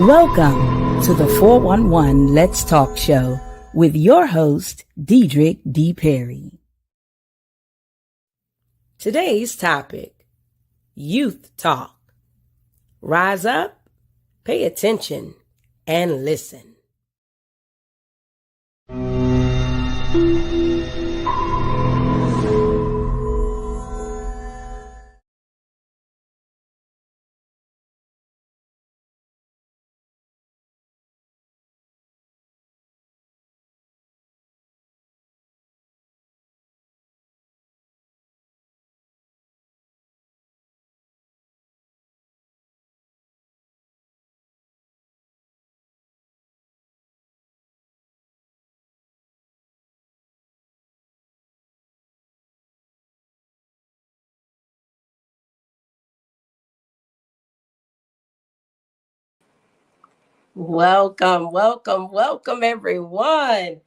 Welcome to the 411 Let's Talk Show with your host, Dedric D. Perry. Today's topic, Youth Talk. Rise up, pay attention, and listen. Welcome, everyone.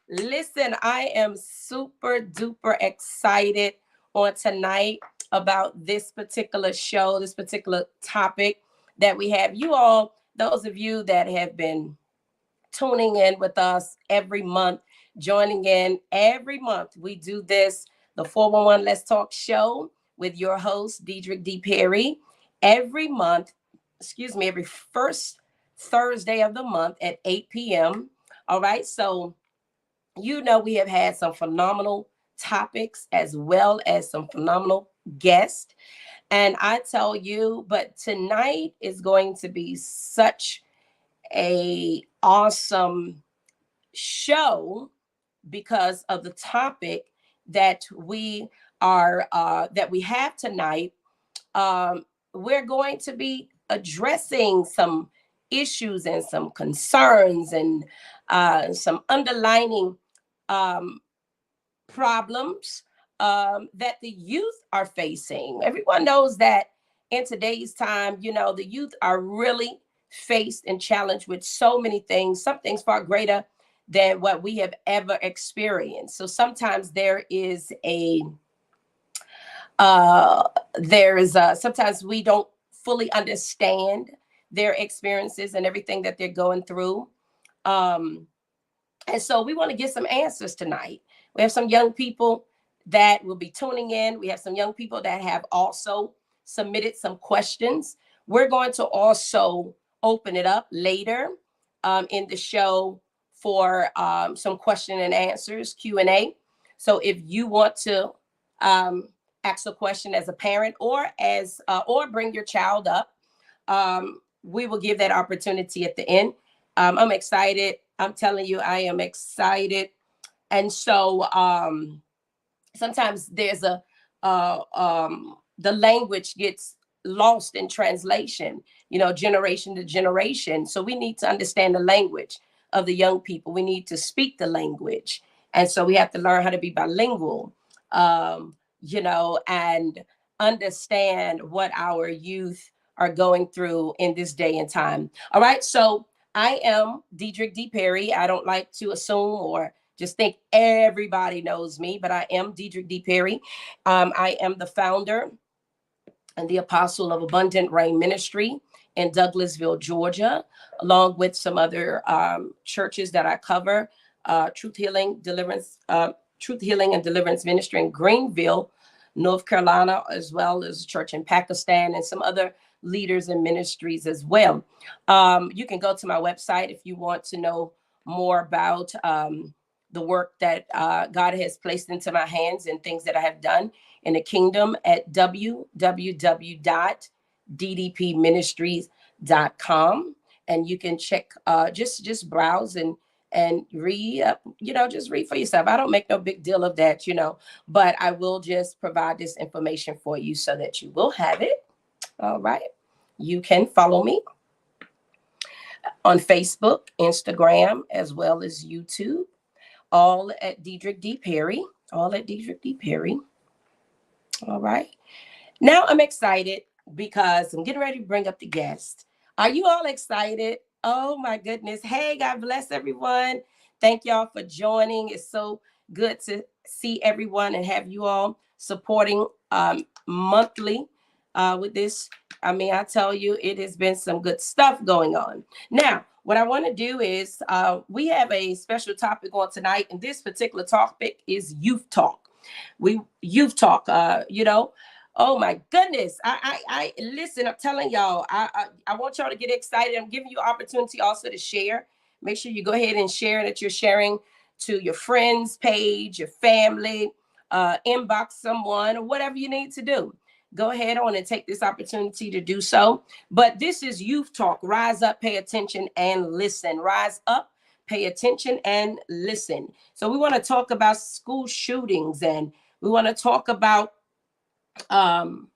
Listen, I am super duper excited on tonight about this particular show, this particular topic that we have. You all, those of you that have been tuning in with us every month, joining in every month, we do this, the 411 Let's Talk Show with your host, Dedric D. Perry, every month, every first Thursday of the month at 8 p.m. All right. So, we have had some phenomenal topics as well as some phenomenal guests. And I tell you, but tonight is going to be such a awesome show because of the topic that we have tonight. We're going to be addressing some issues and some concerns and some underlining problems that the youth are facing. Everyone knows that in today's time, the youth are really faced and challenged with so many things, some things far greater than what we have ever experienced. So sometimes sometimes we don't fully understand their experiences and everything that they're going through. And so we want to get some answers tonight. We have some young people that will be tuning in. We have some young people that have also submitted some questions. We're going to also open it up later in the show for some question and answers, Q&A. So if you want to ask a question as a parent or bring your child up, we will give that opportunity at the end. I'm excited. I'm telling you, I am excited. And so sometimes there's the language gets lost in translation, generation to generation. So we need to understand the language of the young people. We need to speak the language. And so we have to learn how to be bilingual, and understand what our youth are going through in this day and time. All right. So I am Dedric D. Perry. I don't like to assume or just think everybody knows me, but I am Dedric D. Perry. I am the founder and the apostle of Abundant Rain Ministry in Douglasville, Georgia, along with some other churches that I cover, Truth Healing and Deliverance Ministry in Greenville, North Carolina, as well as a church in Pakistan and some other leaders and ministries as well. You can go to my website if you want to know more about the work that God has placed into my hands and things that I have done in the kingdom at www.ddpministries.com. And you can check, just browse and read, just read for yourself. I don't make no big deal of that, but I will just provide this information for you so that you will have it. All right. You can follow me on Facebook, Instagram, as well as YouTube, all at Dedric D. Perry, All right. Now I'm excited because I'm getting ready to bring up the guest. Are you all excited? Oh my goodness. Hey, God bless everyone. Thank y'all for joining. It's so good to see everyone and have you all supporting monthly with this. I mean, I tell you, it has been some good stuff going on. Now, what I want to do is we have a special topic on tonight, and this particular topic is youth talk. We youth talk, oh my goodness. I listen, I'm telling y'all, I want y'all to get excited. I'm giving you opportunity also to share. Make sure you go ahead and share that you're sharing to your friends page, your family, inbox someone, or whatever you need to do. Go ahead on and take this opportunity to do so. But this is youth talk. Rise up, pay attention, and listen. Rise up, pay attention, and listen. So we want to talk about school shootings, and we want to talk about um,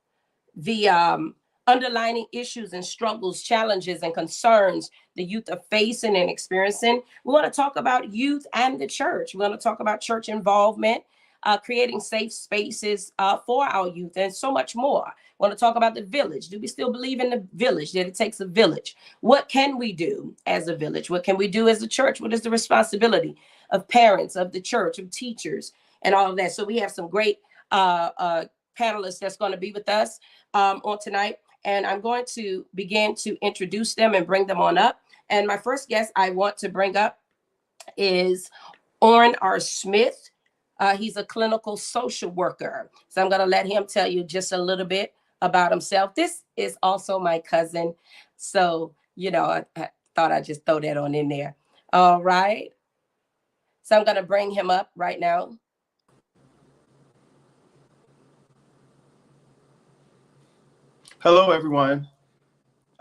the underlying issues and struggles, challenges, and concerns the youth are facing and experiencing. We want to talk about youth and the church. We want to talk about church involvement, creating safe spaces for our youth, and so much more. We want to talk about the village. Do we still believe in the village, that it takes a village? What can we do as a village? What can we do as a church? What is the responsibility of parents, of the church, of teachers, and all of that? So we have some great panelists that's going to be with us on tonight. And I'm going to begin to introduce them and bring them on up. And my first guest I want to bring up is Orrin R. Smith. He's a clinical social worker. So I'm going to let him tell you just a little bit about himself. This is also my cousin. So, I thought I'd just throw that on in there. All right. So I'm going to bring him up right now. Hello, everyone.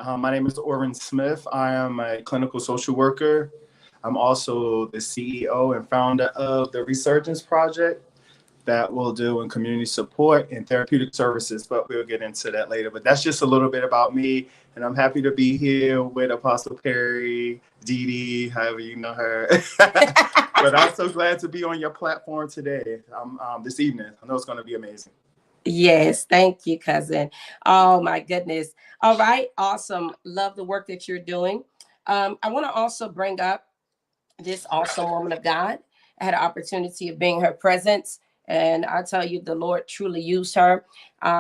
My name is Orrin Smith. I am a clinical social worker. I'm also the CEO and founder of the Resurgence Project that will deal in community support and therapeutic services, but we'll get into that later. But that's just a little bit about me, and I'm happy to be here with Apostle Perry, Dee, however you know her. But I'm so glad to be on your platform today, this evening. I know it's going to be amazing. Yes, thank you, cousin. Oh my goodness. All right, awesome. Love the work that you're doing. I want to also bring up this awesome woman of God. I had an opportunity of being her presence, and I tell you, the Lord truly used her.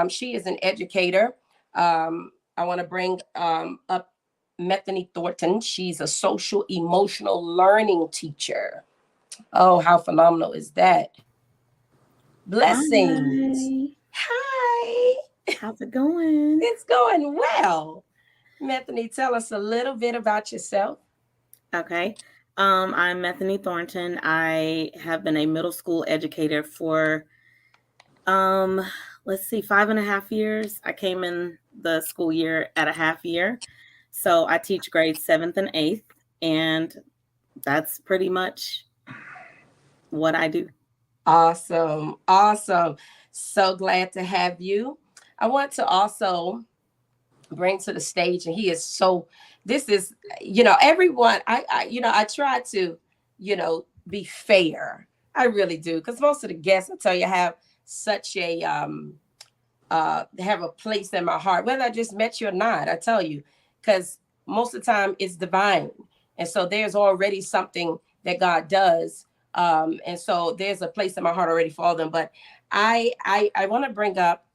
She is an educator. I want to bring up Methany Thornton. She's a social emotional learning teacher. Oh, how phenomenal is that? Blessings. Hi. How's it going? It's going well. Methany, tell us a little bit about yourself. Okay. I'm Methany Thornton. I have been a middle school educator for, 5.5 years. I came in the school year at a half year. So I teach grades 7th and 8th, and that's pretty much what I do. Awesome. Awesome. So glad to have you. I want to also bring to the stage, and he is so, this is, everyone, I try to, be fair. I really do. Because most of the guests, I tell you, have such a, have a place in my heart, whether I just met you or not, I tell you, because most of the time it's divine. And so there's already something that God does. And so there's a place in my heart already for them. But I want to bring up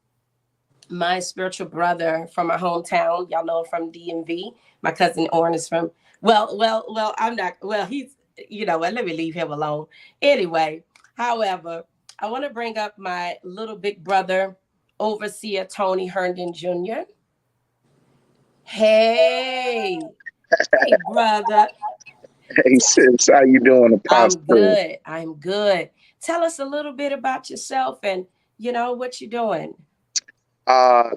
my spiritual brother from my hometown. Y'all know him from DMV. My cousin Orrin is from, I'm not, he's, let me leave him alone. Anyway, however, I want to bring up my little big brother, Overseer Tony Herndon Jr. Hey, brother. Hey sis, how you doing, Apostle? I'm good. Tell us a little bit about yourself and what you're doing.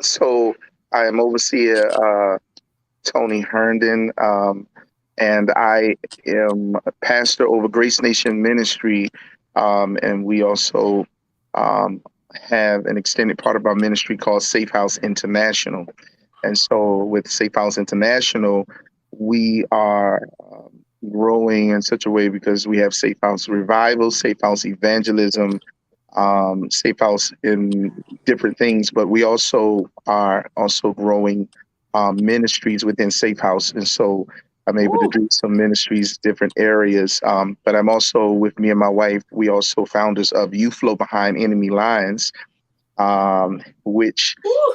So I am Overseer Tony Herndon, and I am a pastor over Grace Nation Ministry, and we also have an extended part of our ministry called Safe House International. And so with Safe House International, we are growing in such a way because we have Safe House Revival, Safe House Evangelism, Safe House in different things, but we also are growing ministries within Safe House. And so I'm able to do some ministries, different areas. But I'm also, with me and my wife, we also founders of You Flow Behind Enemy Lines. which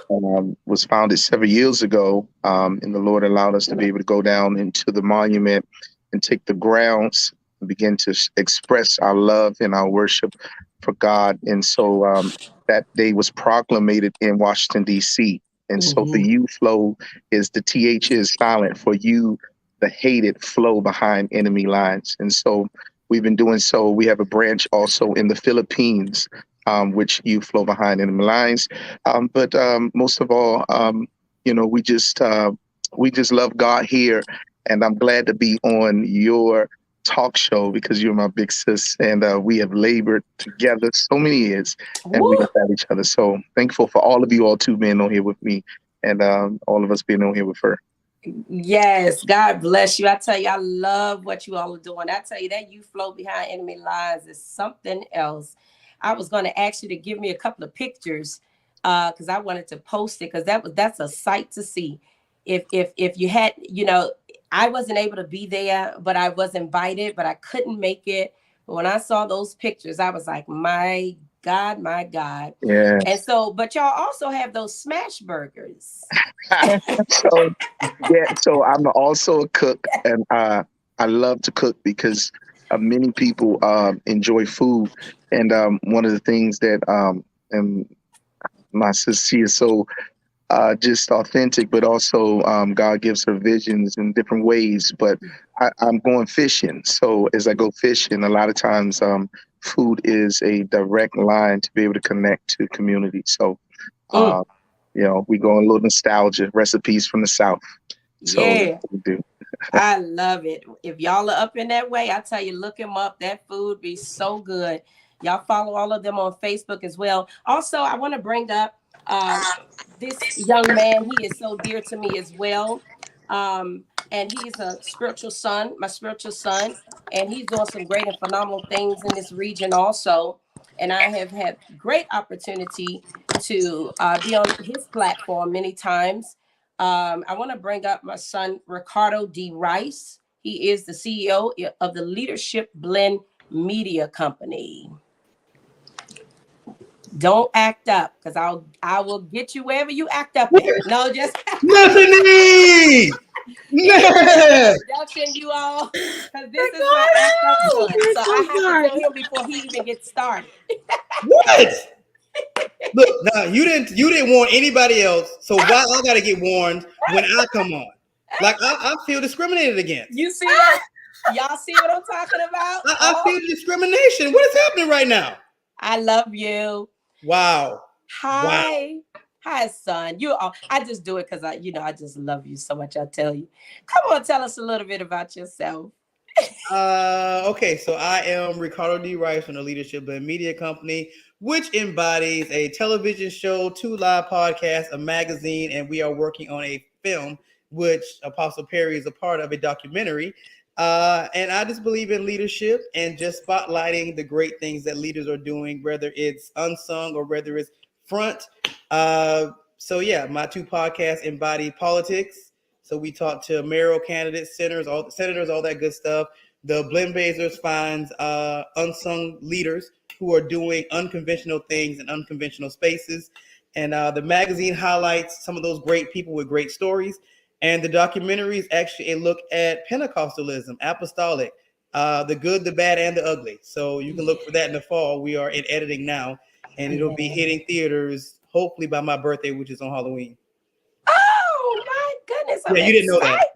Woo. was founded several years ago. And the Lord allowed us to be able to go down into the monument and take the grounds and begin to express our love and our worship for God. And so that day was proclamated in Washington, D.C. And so the U flow is the TH is silent for you, the hated flow behind enemy lines. And so we've been doing so. We have a branch also in the Philippines, which you flow behind enemy lines. But most of all, we just love God here, and I'm glad to be on your talk show because you're my big sis, and we have labored together so many years, and we Woo. have had each other. So thankful for all of you all too being on here with me, and all of us being on here with her. Yes, God bless you. I tell you, I love what you all are doing. I tell you, that you flow behind enemy lines is something else. I was going to ask you to give me a couple of pictures because I wanted to post it because that's a sight to see. If you had, I wasn't able to be there, but I was invited, but I couldn't make it. But when I saw those pictures, I was like, my God, my God. Yeah. And so, but y'all also have those smash burgers. So I'm also a cook, and I love to cook because many people enjoy food, and one of the things that and my sister, she is so just authentic, but also God gives her visions in different ways. But I'm going fishing, so as I go fishing, a lot of times food is a direct line to be able to connect to community. So we go a little nostalgia, recipes from the South. So that's Yeah. what we do. I love it. If y'all are up in that way, I tell you, look him up. That food be so good. Y'all follow all of them on Facebook as well. Also, I want to bring up this young man. He is so dear to me as well. And he's a spiritual son, my spiritual son. And he's doing some great and phenomenal things in this region also. And I have had great opportunity to be on his platform many times. I want to bring up my son, Ricardo D. Rice. He is the CEO of the Leadership Blend Media Company. Don't act up, because I will get you wherever you act up at. No, just Anthony! Yeah. introduction, you all, because this is my act up son. So I have to tell him before he even gets started. What? Look, now you didn't warn anybody else, so why I gotta get warned when I come on? Like I feel discriminated against. You see that? Y'all see what I'm talking about? I feel discrimination. What is happening right now? I love you. Wow. Hi. Hi, son. I just do it because I just love you so much. I tell you. Come on, tell us a little bit about yourself. Okay, so I am Ricardo D. Rice from the Leadership Blend Media Company, which embodies a television show, 2 live podcasts, a magazine, and we are working on a film, which Apostle Perry is a part of, a documentary. And I just believe in leadership and just spotlighting the great things that leaders are doing, whether it's unsung or whether it's front. So yeah, my 2 podcasts embody politics. So we talk to mayoral candidates, senators, all that good stuff. The Blend Blazers finds unsung leaders who are doing unconventional things in unconventional spaces. And the magazine highlights some of those great people with great stories. And the documentary is actually a look at Pentecostalism, apostolic, the good, the bad, and the ugly. So you can look for that in the fall. We are in editing now, and it'll be hitting theaters hopefully by my birthday, which is on Halloween. Oh my goodness! Yeah, you didn't know that.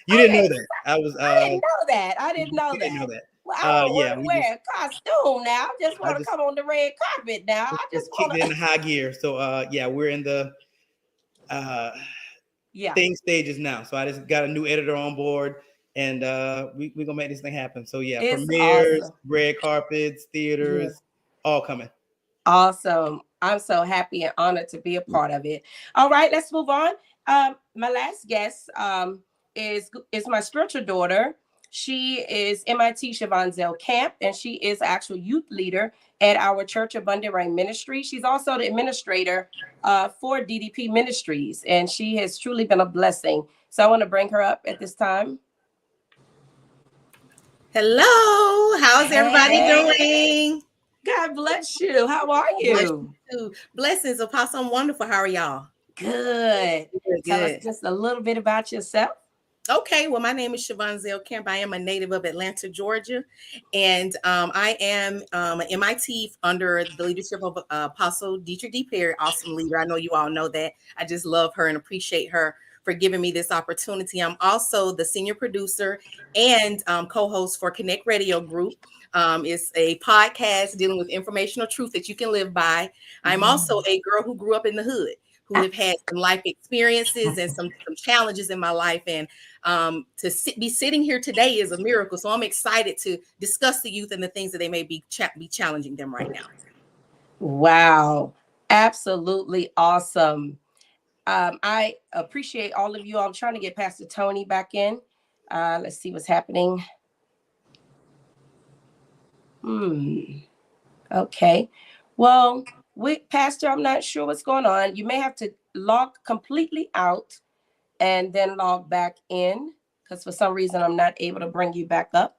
You didn't know that. I didn't know that. I didn't know you that. Didn't know that. Well, I don't want Yeah, to wear a costume now. I just want to just- come on the red carpet now. I just want kicked it in high gear. So yeah, we're in the thing stages now. So I just got a new editor on board, and we're gonna make this thing happen. So yeah, It's premieres, awesome. red carpets, theaters, all coming. Awesome. I'm so happy and honored to be a part of it. All right, let's move on. My last guest is my spiritual daughter. She is MIT Siobhan Zell Camp, and she is actual youth leader at our Church Abundant Rain Ministry. She's also the administrator for DDP Ministries, and she has truly been a blessing. So I want to bring her up at this time. Hello, how's everybody doing? God bless you. How are you? Blessings, Apostle. I'm wonderful. How are y'all? Good. Tell us just a little bit about yourself. Okay, well, my name is Siobhan Zell Kemp. I am a native of Atlanta, Georgia, and I am an MIT under the leadership of Apostle Dedric D. Awesome leader. I know you all know that. I just love her and appreciate her for giving me this opportunity. I'm also the senior producer and co-host for Connect Radio Group. It's a podcast dealing with informational truth that you can live by. I'm also a girl who grew up in the hood, who have had some life experiences and some challenges in my life. And be sitting here today is a miracle. So I'm excited to discuss the youth and the things that they may be challenging them right now. Wow. Absolutely awesome. I appreciate all of you. I'm trying to get Pastor Tony back in. Let's see what's happening. Okay. Well, Pastor, I'm not sure what's going on. You may have to log completely out and then log back in, because for some reason I'm not able to bring you back up.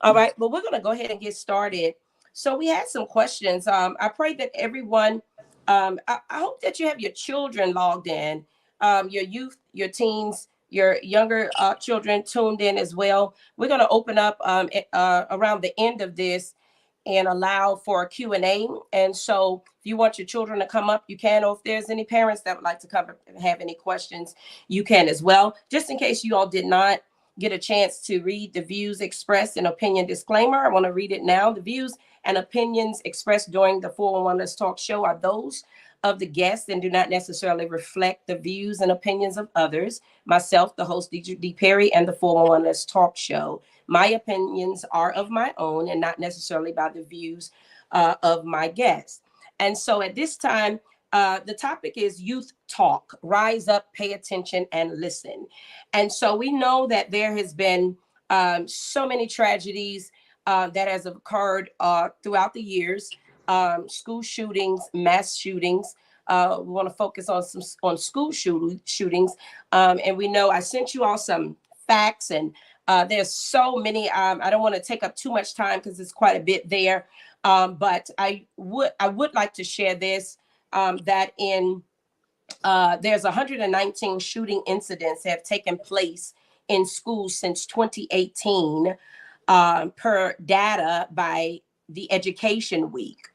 All right, but we're going to go ahead and get started. So we had some questions. I pray that everyone, I hope that you have your children logged in, your youth, your teens, your younger children tuned in as well. We're going to open up around the end of this and allow for a Q&A. And so if you want your children to come up, you can, or if there's any parents that would like to come and have any questions, you can as well. Just in case you all did not get a chance to read the views expressed and opinion disclaimer, I want to read it now. The views and opinions expressed during the 411 Let's Talk show are those of the guests and do not necessarily reflect the views and opinions of others. Myself, the host, Dedric D. and the 411 Let's Talk show. My opinions are of my own and not necessarily by the views of my guests. And so at this time, the topic is youth talk. Rise up, pay attention, and listen. And so we know that there has been so many tragedies that has occurred throughout the years. School shootings, mass shootings. We want to focus on school shootings. And we know I sent you all some facts, and there's so many. I don't want to take up too much time because it's quite a bit there. But I would like to share this, that in there's 119 shooting incidents that have taken place in schools since 2018 per data by the Education Week.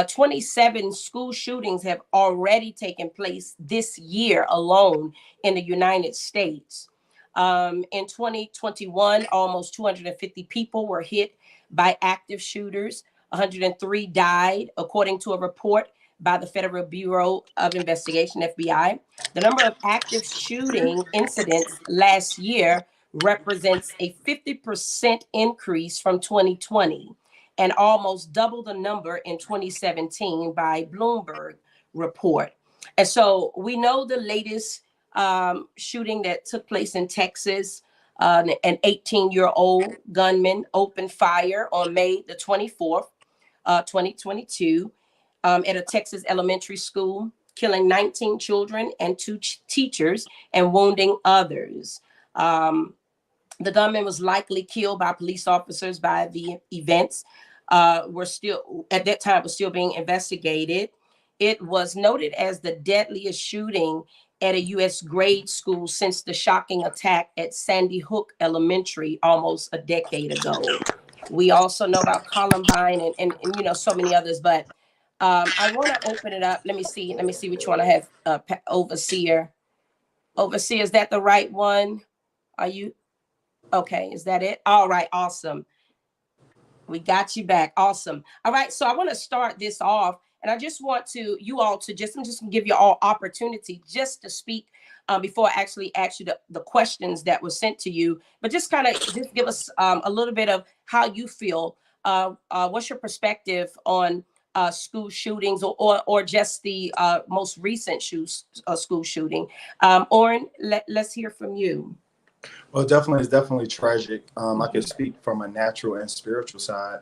27 school shootings have already taken place this year alone in the United States. In 2021, almost 250 people were hit by active shooters. 103 died, according to a report by the Federal Bureau of Investigation, FBI. The number of active shooting incidents last year represents a 50% increase from 2020 and almost double the number in 2017 by Bloomberg report. And so we know the latest shooting that took place in Texas. An 18-year-old gunman opened fire on May the 24th, 2022, at a Texas elementary school, killing 19 children and 2 teachers and wounding others. The gunman was likely killed by police officers. By the events were still at that time was still being investigated. It was noted as the deadliest shooting at a U.S. grade school since the shocking attack at Sandy Hook Elementary almost a decade ago. We also know about Columbine and you know, so many others, but I want to open it up. Let me see which one I have. Overseer, is that the right one? Are you okay? Is that it? All right, awesome. We got you back. Awesome. All right, so I want to start this off, and I just want I'm just gonna give you all opportunity just to speak before I actually ask you the questions that were sent to you, but just give us a little bit of how you feel. What's your perspective on school shootings or just the most recent school shooting? Oren, let's hear from you. Well, it's definitely tragic. I can speak from a natural and spiritual side.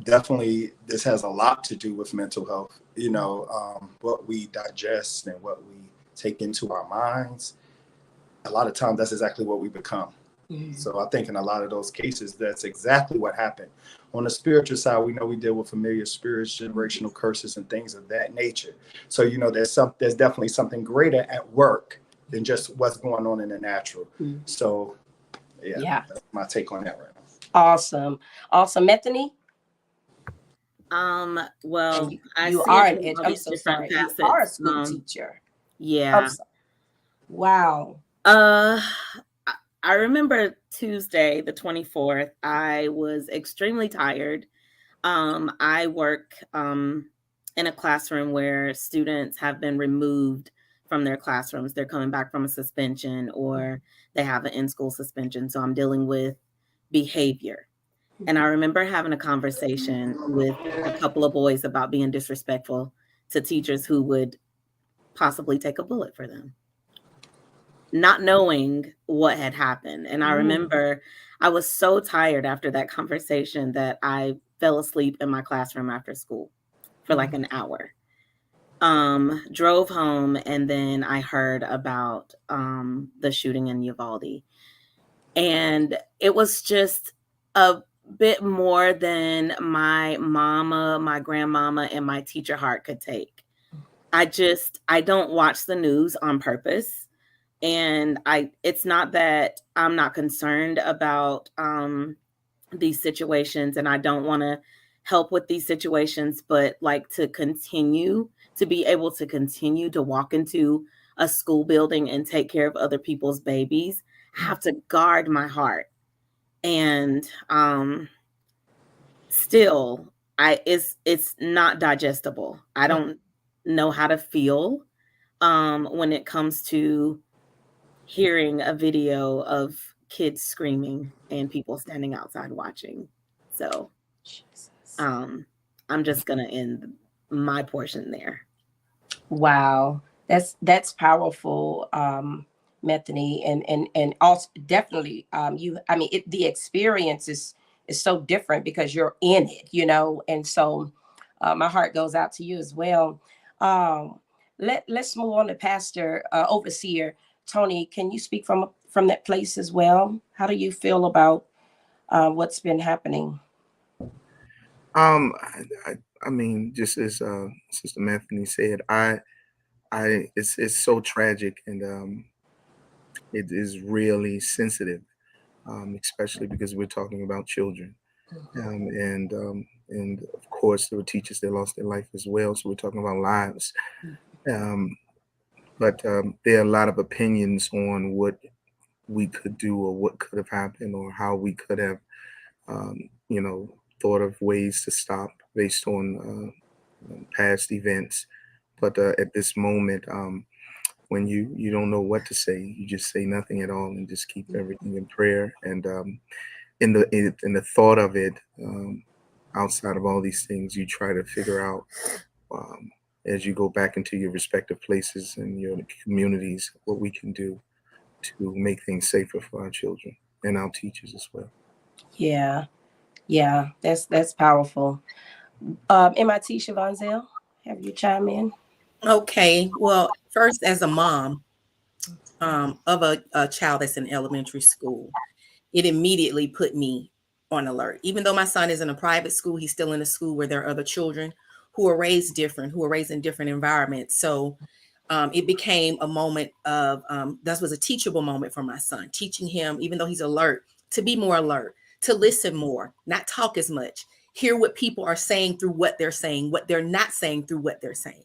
Definitely, this has a lot to do with mental health. You know, what we digest and what we take into our minds. A lot of times, that's exactly what we become. So I think in a lot of those cases, that's exactly what happened. On the spiritual side, we know we deal with familiar spirits, generational curses, and things of that nature. So, you know, there's definitely something greater at work than just what's going on in the natural. So, yeah, that's my take on that right now. Awesome. Methany? Well, you are an I'm so sorry. Facets. You are a school teacher. Yeah. Wow. I remember Tuesday, the 24th, I was extremely tired. I work in a classroom where students have been removed from their classrooms. They're coming back from a suspension or they have an in-school suspension. So I'm dealing with behavior. And I remember having a conversation with a couple of boys about being disrespectful to teachers who would possibly take a bullet for them, not knowing what had happened. And I remember I was so tired after that conversation that I fell asleep in my classroom after school for like an hour. Drove home, and then I heard about the shooting in Uvalde. And it was just a bit more than my mama, my grandmama, and my teacher heart could take. I don't watch the news on purpose. And it's not that I'm not concerned about these situations and I don't want to help with these situations, but like to be able to continue to walk into a school building and take care of other people's babies, I have to guard my heart. And still, it's not digestible. I don't know how to feel when it comes to hearing a video of kids screaming and people standing outside watching. So I'm just gonna end my portion there. Wow, that's powerful, Methany, and also definitely the experience is so different because you're in it, you know, and so my heart goes out to you as well. Let's move on to Pastor Overseer Tony. Can you speak from that place as well? How do you feel about what's been happening? I mean, just as Sister Methany said, it's so tragic, and it is really sensitive, especially because we're talking about children, and of course there were teachers that lost their life as well. So we're talking about lives, but there are a lot of opinions on what we could do or what could have happened or how we could have, thought of ways to stop based on past events. But at this moment, when you don't know what to say, you just say nothing at all and just keep everything in prayer. And in the thought of it, outside of all these things, you try to figure out as you go back into your respective places and your communities what we can do to make things safer for our children and our teachers as well. Yeah, that's powerful. MIT Siobhan Zell, have you chime in? Okay, well, first, as a mom of a child that's in elementary school, it immediately put me on alert. Even though my son is in a private school, he's still in a school where there are other children who are raised different, who are raised in different environments. So it became a moment of, that was a teachable moment for my son, teaching him, even though he's alert, to be more alert, to listen more, not talk as much, hear what people are saying through what they're saying, what they're not saying through what they're saying.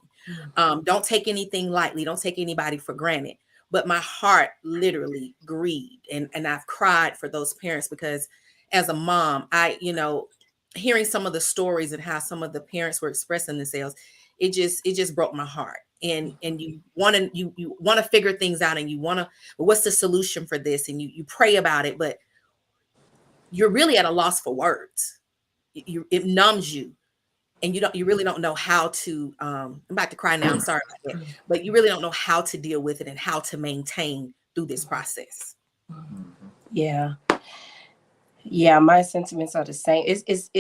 Don't take anything lightly. Don't take anybody for granted. But my heart literally grieved, and I've cried for those parents because as a mom, hearing some of the stories and how some of the parents were expressing themselves, it just broke my heart. And you want to figure things out, and you want to, what's the solution for this? And you pray about it, but you're really at a loss for words. It numbs you. And you really don't know how to, I'm about to cry now, I'm sorry about that, but you really don't know how to deal with it and how to maintain through this process. Yeah, my sentiments are the same. It's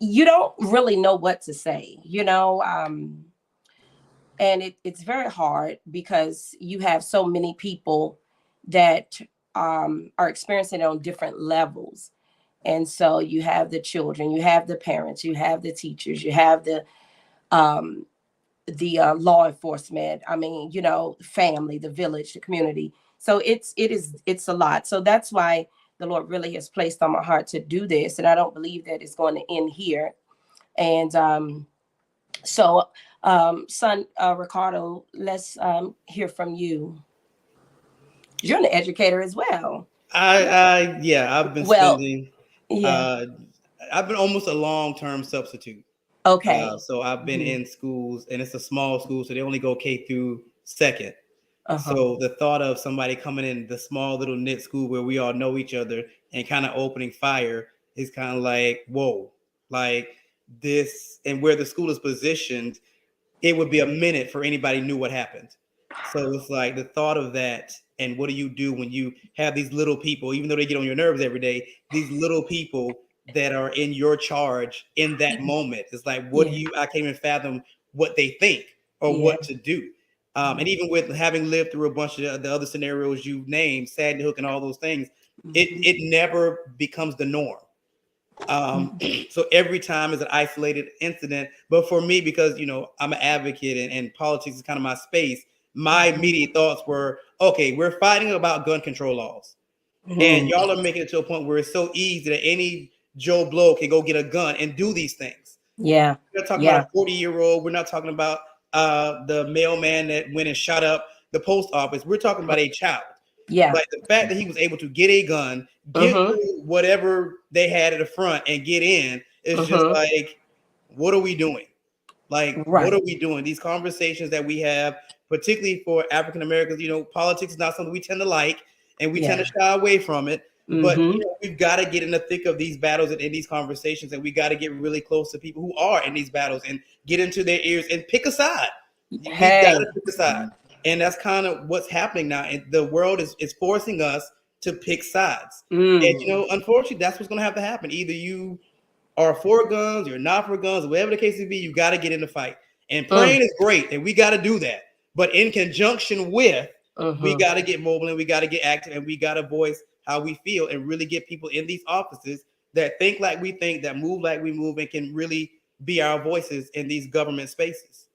you don't really know what to say, you know, and it's very hard because you have so many people that are experiencing it on different levels. And so you have the children, you have the parents, you have the teachers, you have um, the law enforcement. I mean, you know, family, the village, the community. So it's a lot. So that's why the Lord really has placed on my heart to do this, and I don't believe that it's going to end here. And so, son Ricardo, let's hear from you. You're an educator as well. I've been Well, spending. yeah. Uh, I've been almost a long-term substitute. Okay. So I've been Mhm. in schools, and it's a small school, so they only go K through second. Uh-huh. So the thought of somebody coming in the small little knit school where we all know each other and kind of opening fire is kind of like, whoa, like this, and where the school is positioned, it would be a minute for anybody knew what happened. So it's like the thought of that, and what do you do when you have these little people, even though they get on your nerves every day, these little people that are in your charge in that moment. It's like, what do Yeah. you, I can't even fathom what they think or Yeah. what to do. And even with having lived through a bunch of the other scenarios you named, Sandy Hook and all those things, it never becomes the norm. So every time is an isolated incident. But for me, because I'm an advocate and politics is kind of my space, my immediate thoughts were, okay, we're fighting about gun control laws. And Mhm. y'all are making it to a point where it's so easy that any Joe Blow can go get a gun and do these things. Yeah. We're not talking Yeah. about a 40-year-old. We're not talking about the mailman that went and shot up the post office. We're talking about a child. Yeah. Like the fact that he was able to get a gun, get Mhm. through whatever they had at the front and get in, is just Mhm. like, what are we doing? Like, what are Right. we doing? These conversations that we have, particularly for African Americans, politics is not something we tend to like, and we tend Yeah. to shy away from it. But Mhm. we've got to get in the thick of these battles and in these conversations, and we got to get really close to people who are in these battles and get into their ears and pick a side. We've got Hey. to pick a side, and that's kind of what's happening now. And the world is forcing us to pick sides. And Mm. unfortunately, that's what's going to have to happen. Either you are for guns, you're not for guns, whatever the case may be, you got to get in the fight. And Mm. praying is great, and we got to do that. But in conjunction with, we Mhm. got to get mobile and we got to get active and we got to voice how we feel and really get people in these offices that think like we think, that move like we move, and can really be our voices in these government spaces.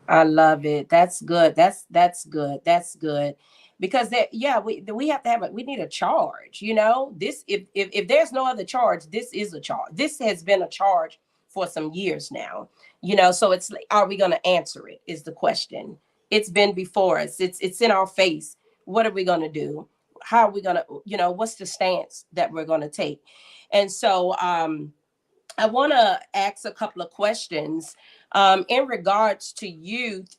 I love it. That's good. That's good. That's good. Because yeah, we have to have we need a charge, you know? This if there's no other charge, this is a charge. This has been a charge for some years now. You know, so it's like, are we going to answer it is the question. It's been before us. It's in our face. What are we going to do? How are we going to, what's the stance that we're going to take? And so I want to ask a couple of questions in regards to youth.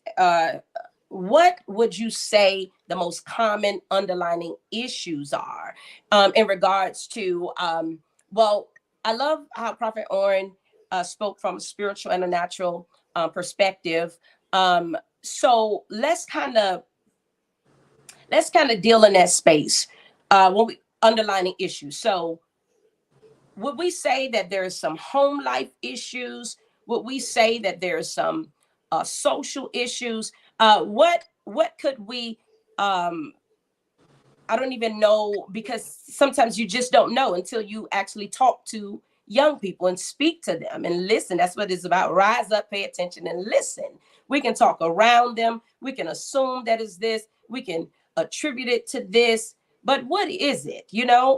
What would you say the most common underlining issues are in regards to? Well, I love how Prophet Oren spoke from a spiritual and a natural perspective. So let's kind of deal in that space when we underlining issues. So would we say that there's some home life issues? Would we say that there's some social issues? What could we I don't even know, because sometimes you just don't know until you actually talk to young people and speak to them and listen. That's what it's about. Rise up, pay attention, and listen. We can talk around them. We can assume that is this. We can attribute it to this. But what is it?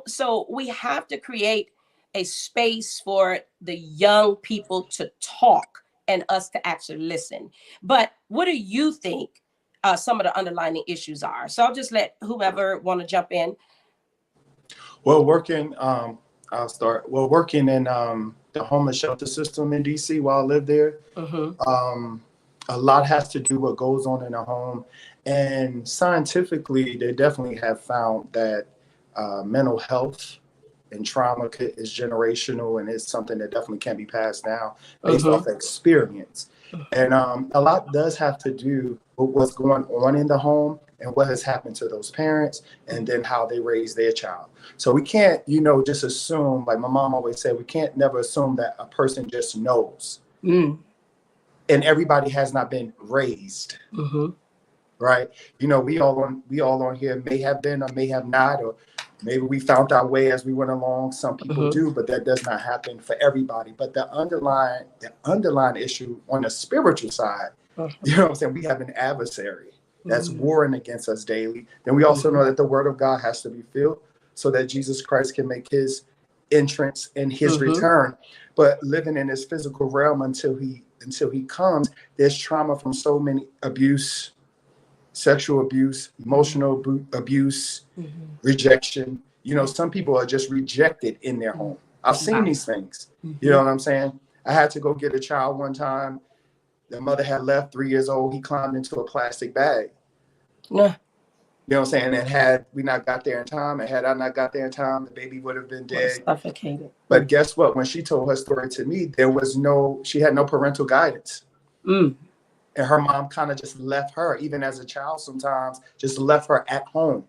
So we have to create a space for the young people to talk and us to actually listen. But what do you think some of the underlying issues are? So I'll just let whoever want to jump in. Well, I'll start. Well, working in the homeless shelter system in DC while I lived there, um, a lot has to do what goes on in a home. And scientifically, they definitely have found that mental health and trauma is generational, and it's something that definitely can be passed down based off experience. And a lot does have to do with what's going on in the home and what has happened to those parents, and then how they raise their child. So we can't, just assume, like my mom always said, we can't never assume that a person just knows. And everybody has not been raised right? You know, we all on here may have been or may have not, or maybe we found our way as we went along. Some people do, but that does not happen for everybody. But the underlying issue on the spiritual side, you know what I'm saying? We have an adversary that's warring against us daily. Then we also know that the word of God has to be filled so that Jesus Christ can make his entrance and his return. But living in this physical realm until he comes, there's trauma from so many abuse, sexual abuse, emotional abuse, rejection. You know, some people are just rejected in their home. I've seen these things. You know what I'm saying? I had to go get a child one time. The mother had left, 3 years old. He climbed into a plastic bag. Yeah. You know what I'm saying? And had we not got there in time, and had I not got there in time, the baby would have been dead. Suffocated. But guess what? When she told her story to me, she had no parental guidance. And her mom kind of just left her, even as a child sometimes, just left her at home.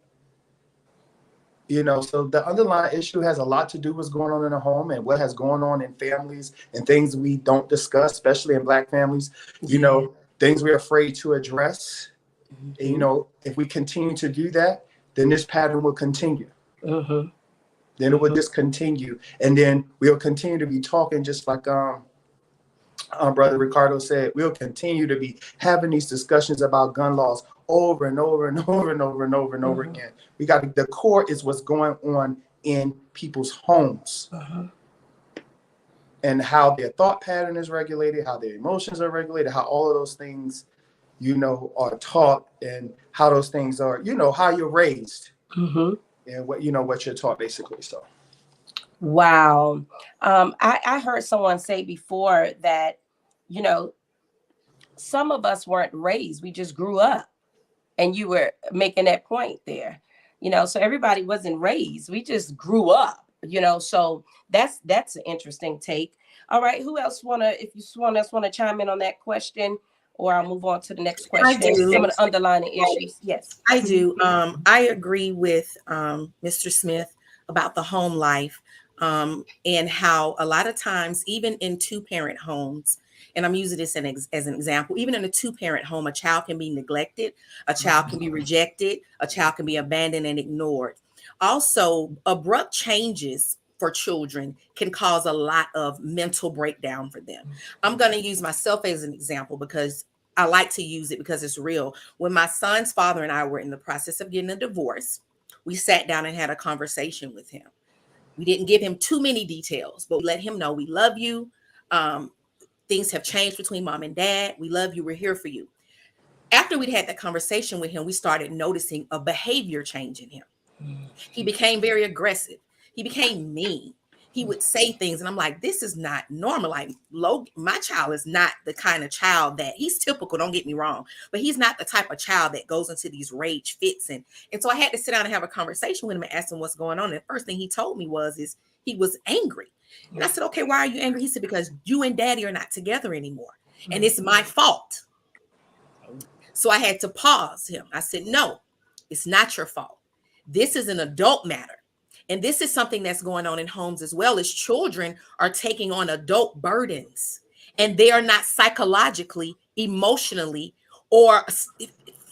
You know, so the underlying issue has a lot to do with what's going on in the home and what has going on in families and things we don't discuss, especially in Black families, you know, things we're afraid to address. And, you know, if we continue to do that, then this pattern will continue. Then it will just continue. And then we'll continue to be talking just like Brother Ricardo said, we'll continue to be having these discussions about gun laws over and over and over and over and over and over again. The core is what's going on in people's homes and how their thought pattern is regulated, how their emotions are regulated, how all of those things, you know, are taught, and how those things are, you know, how you're raised and what, you know, what you're taught basically. So. Wow. I heard someone say before that, you know, some of us weren't raised, we just grew up. And you were making that point there, you know, so everybody wasn't raised, we just grew up, you know, so that's an interesting take. All right, who else if you want to chime in on that question, or I'll move on to the next question. I do. Some of the underlying issues. Yes, I do. I agree with Mr. Smith about the home life and how a lot of times, even in two-parent homes, and I'm using this as an example, even in a two-parent home, a child can be neglected, a child can be rejected, a child can be abandoned and ignored. Also, abrupt changes for children can cause a lot of mental breakdown for them. I'm going to use myself as an example because I like to use it because it's real. When my son's father and I were in the process of getting a divorce, we sat down and had a conversation with him. We didn't give him too many details, but we let him know we love you. Things have changed between mom and dad. We love you. We're here for you. After we'd had that conversation with him, we started noticing a behavior change in him. He became very aggressive. He became mean. He would say things, and I'm like, this is not normal. Like, my child is not the kind of child that, he's typical, don't get me wrong, but he's not the type of child that goes into these rage fits. And so I had to sit down and have a conversation with him and ask him what's going on. And the first thing he told me is he was angry. And I said, okay, why are you angry? He said, because you and daddy are not together anymore. And it's my fault. So I had to pause him. I said, no, it's not your fault. This is an adult matter. And this is something that's going on in homes as well, as children are taking on adult burdens, and they are not psychologically, emotionally, or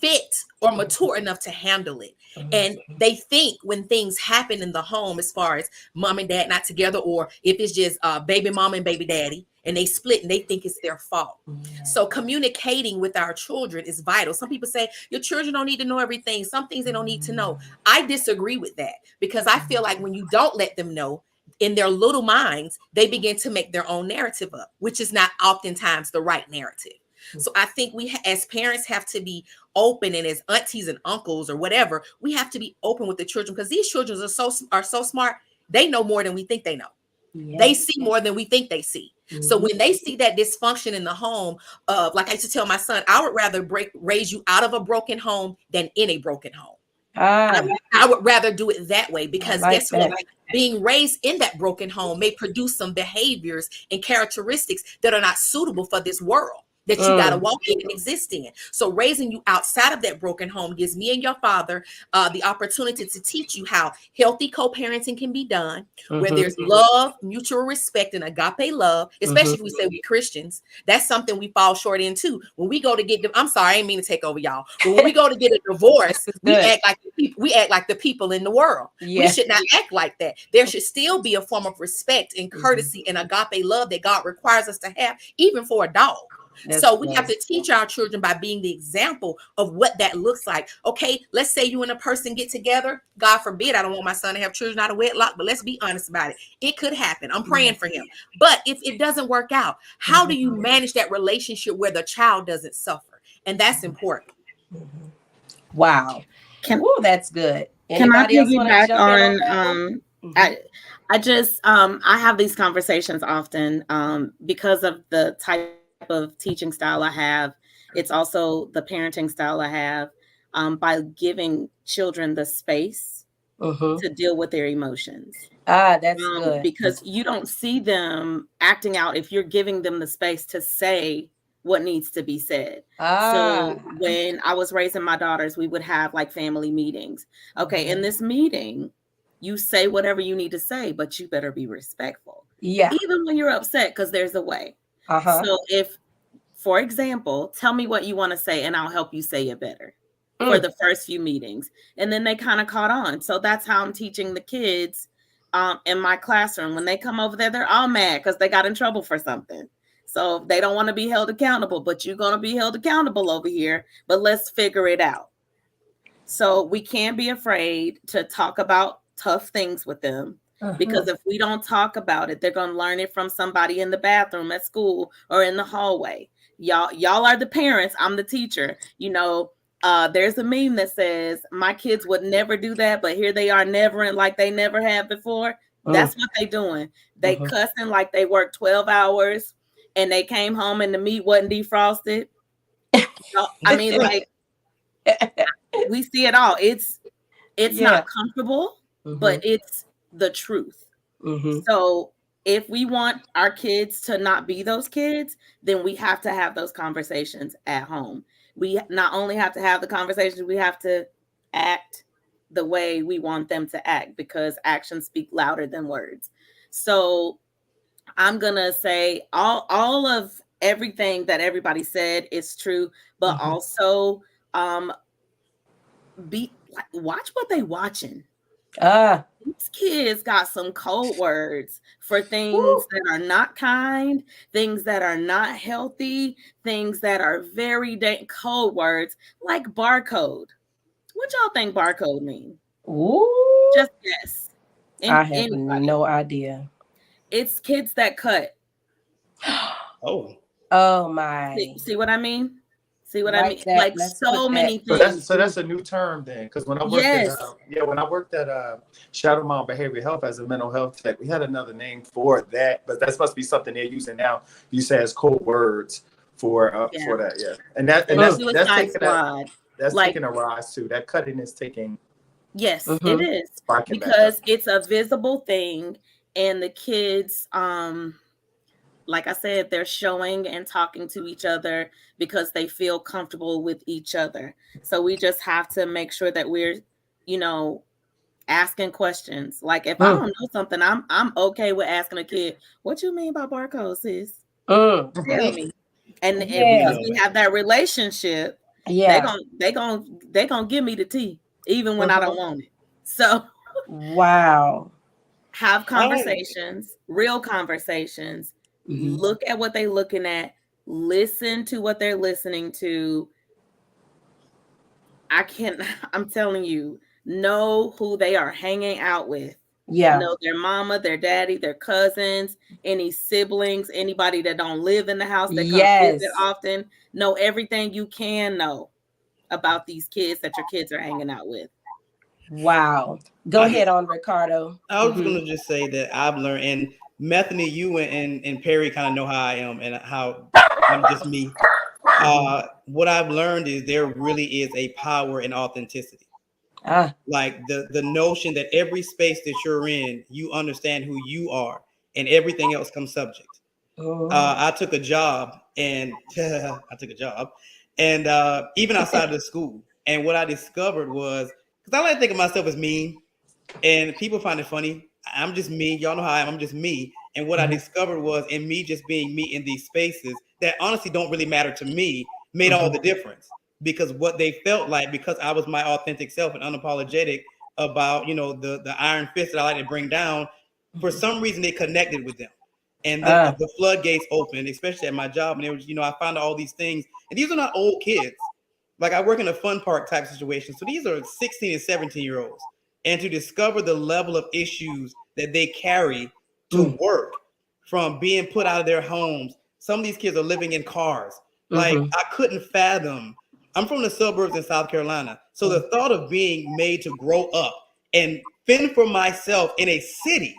fit or mature enough to handle it. And they think when things happen in the home, as far as mom and dad not together, or if it's just baby mom and baby daddy, and they split and they think it's their fault. So communicating with our children is vital. Some people say your children don't need to know everything. Some things they don't need to know. I disagree with that, because I feel like when you don't let them know, in their little minds, they begin to make their own narrative up, which is not oftentimes the right narrative. So I think we as parents have to be open, and as aunties and uncles or whatever, we have to be open with the children, because these children are so smart. They know more than we think they know. Yes. They see more than we think they see. So when they see that dysfunction in the home, like I used to tell my son, I would rather raise you out of a broken home than in a broken home. I would rather do it that way, because guess what? Being raised in that broken home may produce some behaviors and characteristics that are not suitable for this world. that you got to walk in and exist in. So raising you outside of that broken home gives me and your father the opportunity to teach you how healthy co-parenting can be done, where there's love, mutual respect, and agape love, especially if we say we're Christians. That's something we fall short in too. When we go to get them, I'm sorry, I didn't mean to take over y'all, but when we go to get a divorce, we act like the people in the world. We should not act like that. There should still be a form of respect and courtesy and agape love that God requires us to have, even for a dog. So we have to teach our children by being the example of what that looks like. Okay, let's say you and a person get together. God forbid, I don't want my son to have children out of wedlock, but let's be honest about it. It could happen. I'm praying for him. But if it doesn't work out, how do you manage that relationship where the child doesn't suffer? And that's important. Wow. That's good. Anybody else want to jump in on I have these conversations often because of the type of teaching style I have. It's also the parenting style I have, by giving children the space to deal with their emotions. That's good. Because you don't see them acting out if you're giving them the space to say what needs to be said. So when I was raising my daughters, we would have like family meetings. Okay, in this meeting, you say whatever you need to say, but you better be respectful. Yeah. Even when you're upset, because there's a way. So if, for example, tell me what you want to say and I'll help you say it better for the first few meetings. And then they kind of caught on. So that's how I'm teaching the kids in my classroom. When they come over there, they're all mad because they got in trouble for something. So they don't want to be held accountable, but you're going to be held accountable over here. But let's figure it out. So we can't be afraid to talk about tough things with them. Because if we don't talk about it, they're going to learn it from somebody in the bathroom at school or in the hallway. Y'all are the parents. I'm the teacher. You know, there's a meme that says my kids would never do that, but here they are nevering like they never have before. That's what they doing. They cussing like they worked 12 hours and they came home and the meat wasn't defrosted. I mean, like, we see it all. It's not comfortable, but it's the truth. So if we want our kids to not be those kids, then we have to have those conversations at home. We not only have to have the conversations, we have to act the way we want them to act, because actions speak louder than words. So I'm gonna say all of everything that everybody said is true, but also watch what they watching. These kids got some code words for things that are not kind, things that are not healthy, things that are very code words like barcode. What y'all think barcode mean? Just guess. I have no idea. It's kids that cut. Oh my. See what I mean? See what I mean? Like so many things. So that's a new term then, because when I worked at Shadow Mount Behavioral Health as a mental health tech, we had another name for that, but that must be something they're using now. You say as code words for that, and that's taking a rise too. That cutting is taking. Yes, it is, because it's a visible thing, and the kids, like I said, they're showing and talking to each other because they feel comfortable with each other. So we just have to make sure that we're, asking questions. Like if I don't know something, I'm okay with asking a kid, "What you mean by barcode, sis?" Tell me. And because we have that relationship, they gonna give me the tea even when I don't want it. So have conversations, real conversations. Look at what they're looking at. Listen to what they're listening to. I'm telling you, know who they are hanging out with. Know their mama, their daddy, their cousins, any siblings, anybody that don't live in the house that comes visit often. Know everything you can know about these kids that your kids are hanging out with. Wow. Go ahead on, Ricardo. I was going to just say that I've learned, and Methany, you and Perry kind of know how I am and how I'm just me. What I've learned is there really is a power in authenticity. Like the notion that every space that you're in, you understand who you are and everything else comes subject. I took a job, and even outside of the school. And what I discovered was, because I like to think of myself as mean, and people find it funny. I'm just me. Y'all know how I am. I'm just me. And what I discovered was, in me just being me in these spaces that honestly don't really matter to me, made all the difference. Because what they felt like, because I was my authentic self and unapologetic about, the iron fist that I like to bring down, for some reason they connected with them. And the floodgates opened, especially at my job. And it was, I found all these things. And these are not old kids. Like, I work in a fun park type situation. So these are 16 and 17-year-olds. And to discover the level of issues that they carry to work, from being put out of their homes. Some of these kids are living in cars. Like, I couldn't fathom. I'm from the suburbs in South Carolina. So the thought of being made to grow up and fend for myself in a city,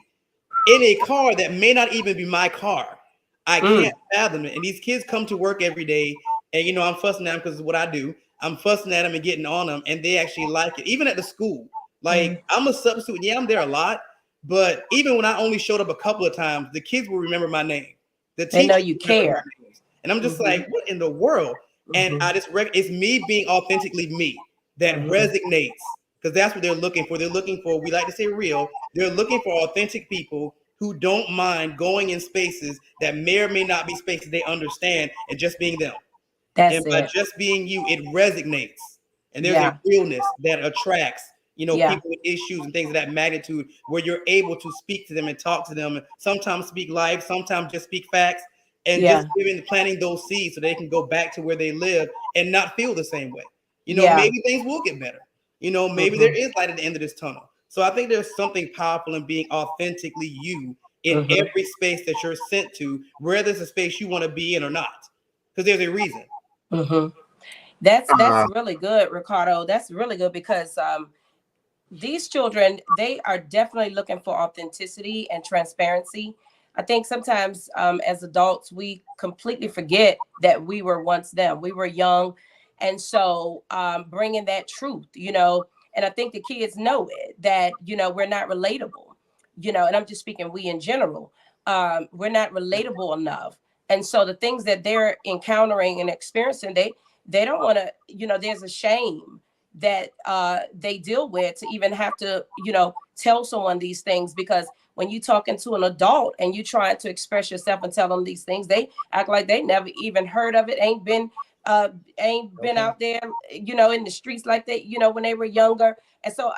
in a car that may not even be my car, I can't fathom it. And these kids come to work every day, and I'm fussing at them because it's what I do. I'm fussing at them and getting on them, and they actually like it. Even at the school, like, I'm a substitute. Yeah, I'm there a lot, but even when I only showed up a couple of times, the kids will remember my name. The They know teachers you will remember care. my names. And I'm just like, what in the world? And I just it's me being authentically me that resonates, because that's what they're looking for. They're looking for, we like to say real. They're looking for authentic people who don't mind going in spaces that may or may not be spaces they understand, and just being them. That's And by it. just being you, it resonates. And there's Yeah. a realness that attracts, Yeah. people with issues and things of that magnitude, where you're able to speak to them and talk to them, and sometimes speak life, sometimes just speak facts, and Yeah. just planting those seeds so they can go back to where they live and not feel the same way. Yeah. Maybe things will get better. Maybe there is light at the end of this tunnel. So I think there's something powerful in being authentically you in every space that you're sent to, whether it's a space you want to be in or not, because there's a reason. That's really good, Ricardo. That's really good, because these children, they are definitely looking for authenticity and transparency. I think sometimes as adults, we completely forget that we were once them. We were young. And so bringing that truth, and I think the kids know it, that, we're not relatable, and I'm just speaking we in general. We're not relatable enough. And so the things that they're encountering and experiencing, they don't want to, there's a shame that they deal with to even have to, tell someone these things, because when you talking to an adult and you trying to express yourself and tell them these things, they act like they never even heard of it, ain't been out there, in the streets like that, when they were younger. And so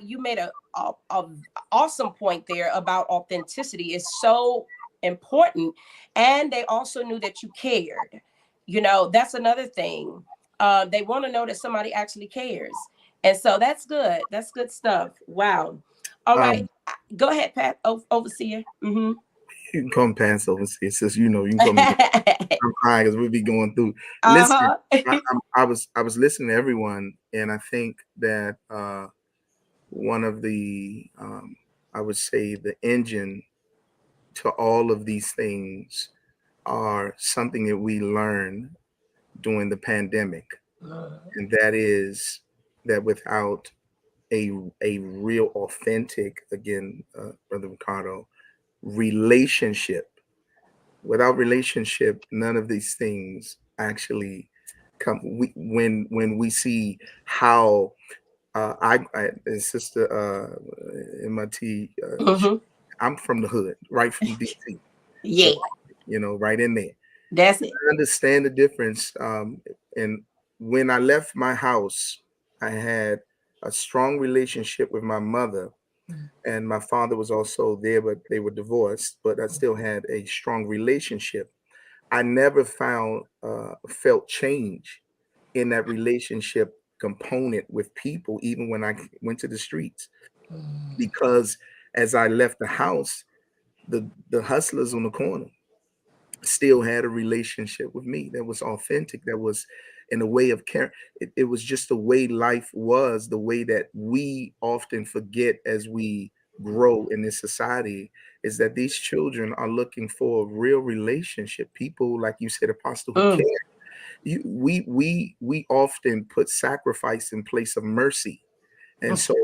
you made a awesome point there about authenticity is so important. And they also knew that you cared. That's another thing. They want to know that somebody actually cares. And so that's good. That's good stuff. Wow. All right. Go ahead, Pat. Overseer. You can come past overseer, since you can come. I'm crying because we'll be going through. Listen, I was listening to everyone, and I think that one of the I would say the engine to all of these things are something that we learned during the pandemic, and that is that without a real authentic, again, Brother Ricardo, relationship, without relationship, none of these things actually come. When we see how I and Sister MIT, I'm from the hood, right from DC. Yeah. So, right in there. That's it. I understand the difference. And when I left my house, I had a strong relationship with my mother, and my father was also there, but they were divorced. But I still had a strong relationship. I never felt change in that relationship component with people, even when I went to the streets, because as I left the house, the hustlers on the corner still had a relationship with me that was authentic, that was in a way of care. It was just the way life was, the way that we often forget as we grow in this society, is that these children are looking for a real relationship. People, like you said, Apostle, who care. We often put sacrifice in place of mercy. And so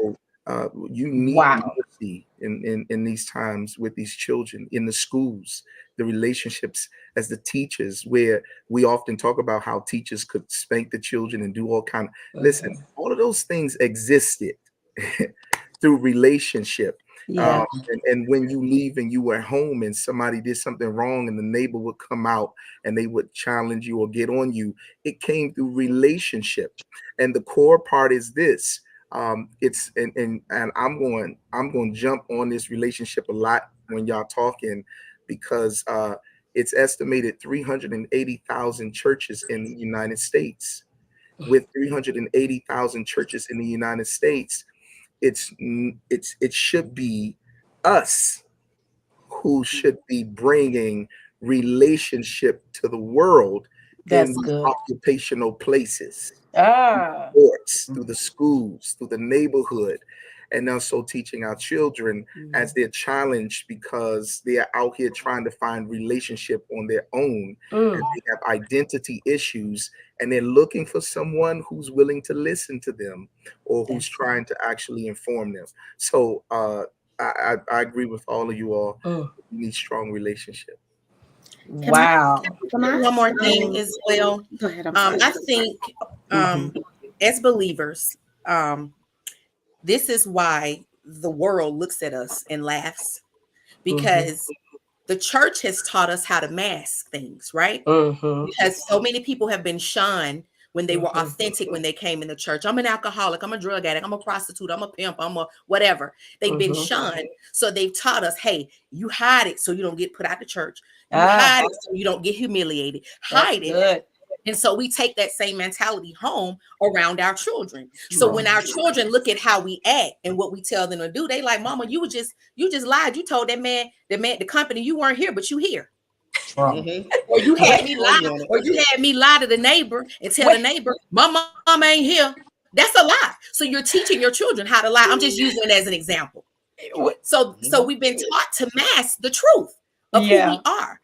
you need mercy in these times with these children in the schools, the relationships as the teachers, where we often talk about how teachers could spank the children and do all kind of, listen, all of those things existed through relationship. Yeah. And when you leave and you were home and somebody did something wrong and the neighbor would come out and they would challenge you or get on you, it came through relationship. And the core part is this. It's and I'm going to jump on this relationship a lot when y'all talking, because it's estimated 380,000 churches in the United States. With 380,000 churches in the United States, it should be us who should be bringing relationship to the world. That's in good. occupational places, sports, through the schools, through the neighborhood, and also teaching our children as they're challenged because they are out here trying to find relationship on their own, and they have identity issues, and they're looking for someone who's willing to listen to them or who's trying to actually inform them. So I agree with all of you all. We need strong relationship. Wow. One more thing as well. Go ahead. I think as believers, this is why the world looks at us and laughs, because the church has taught us how to mask things, right? Because so many people have been shunned when they were authentic when they came in the church. I'm an alcoholic, I'm a drug addict, I'm a prostitute, I'm a pimp, I'm a whatever. They've been shunned. So they've taught us, hey, you hide it so you don't get put out the church. You hide it so you don't get humiliated. Hide it. And so we take that same mentality home around our children. So when our children look at how we act and what we tell them to do, they like, Mama, you just lied. You told that man, the company, you weren't here, but you here. Or you had me lie to the neighbor and tell the neighbor, my mom ain't here. That's a lie. So you're teaching your children how to lie. I'm just using it as an example. So we've been taught to mask the truth of who we are.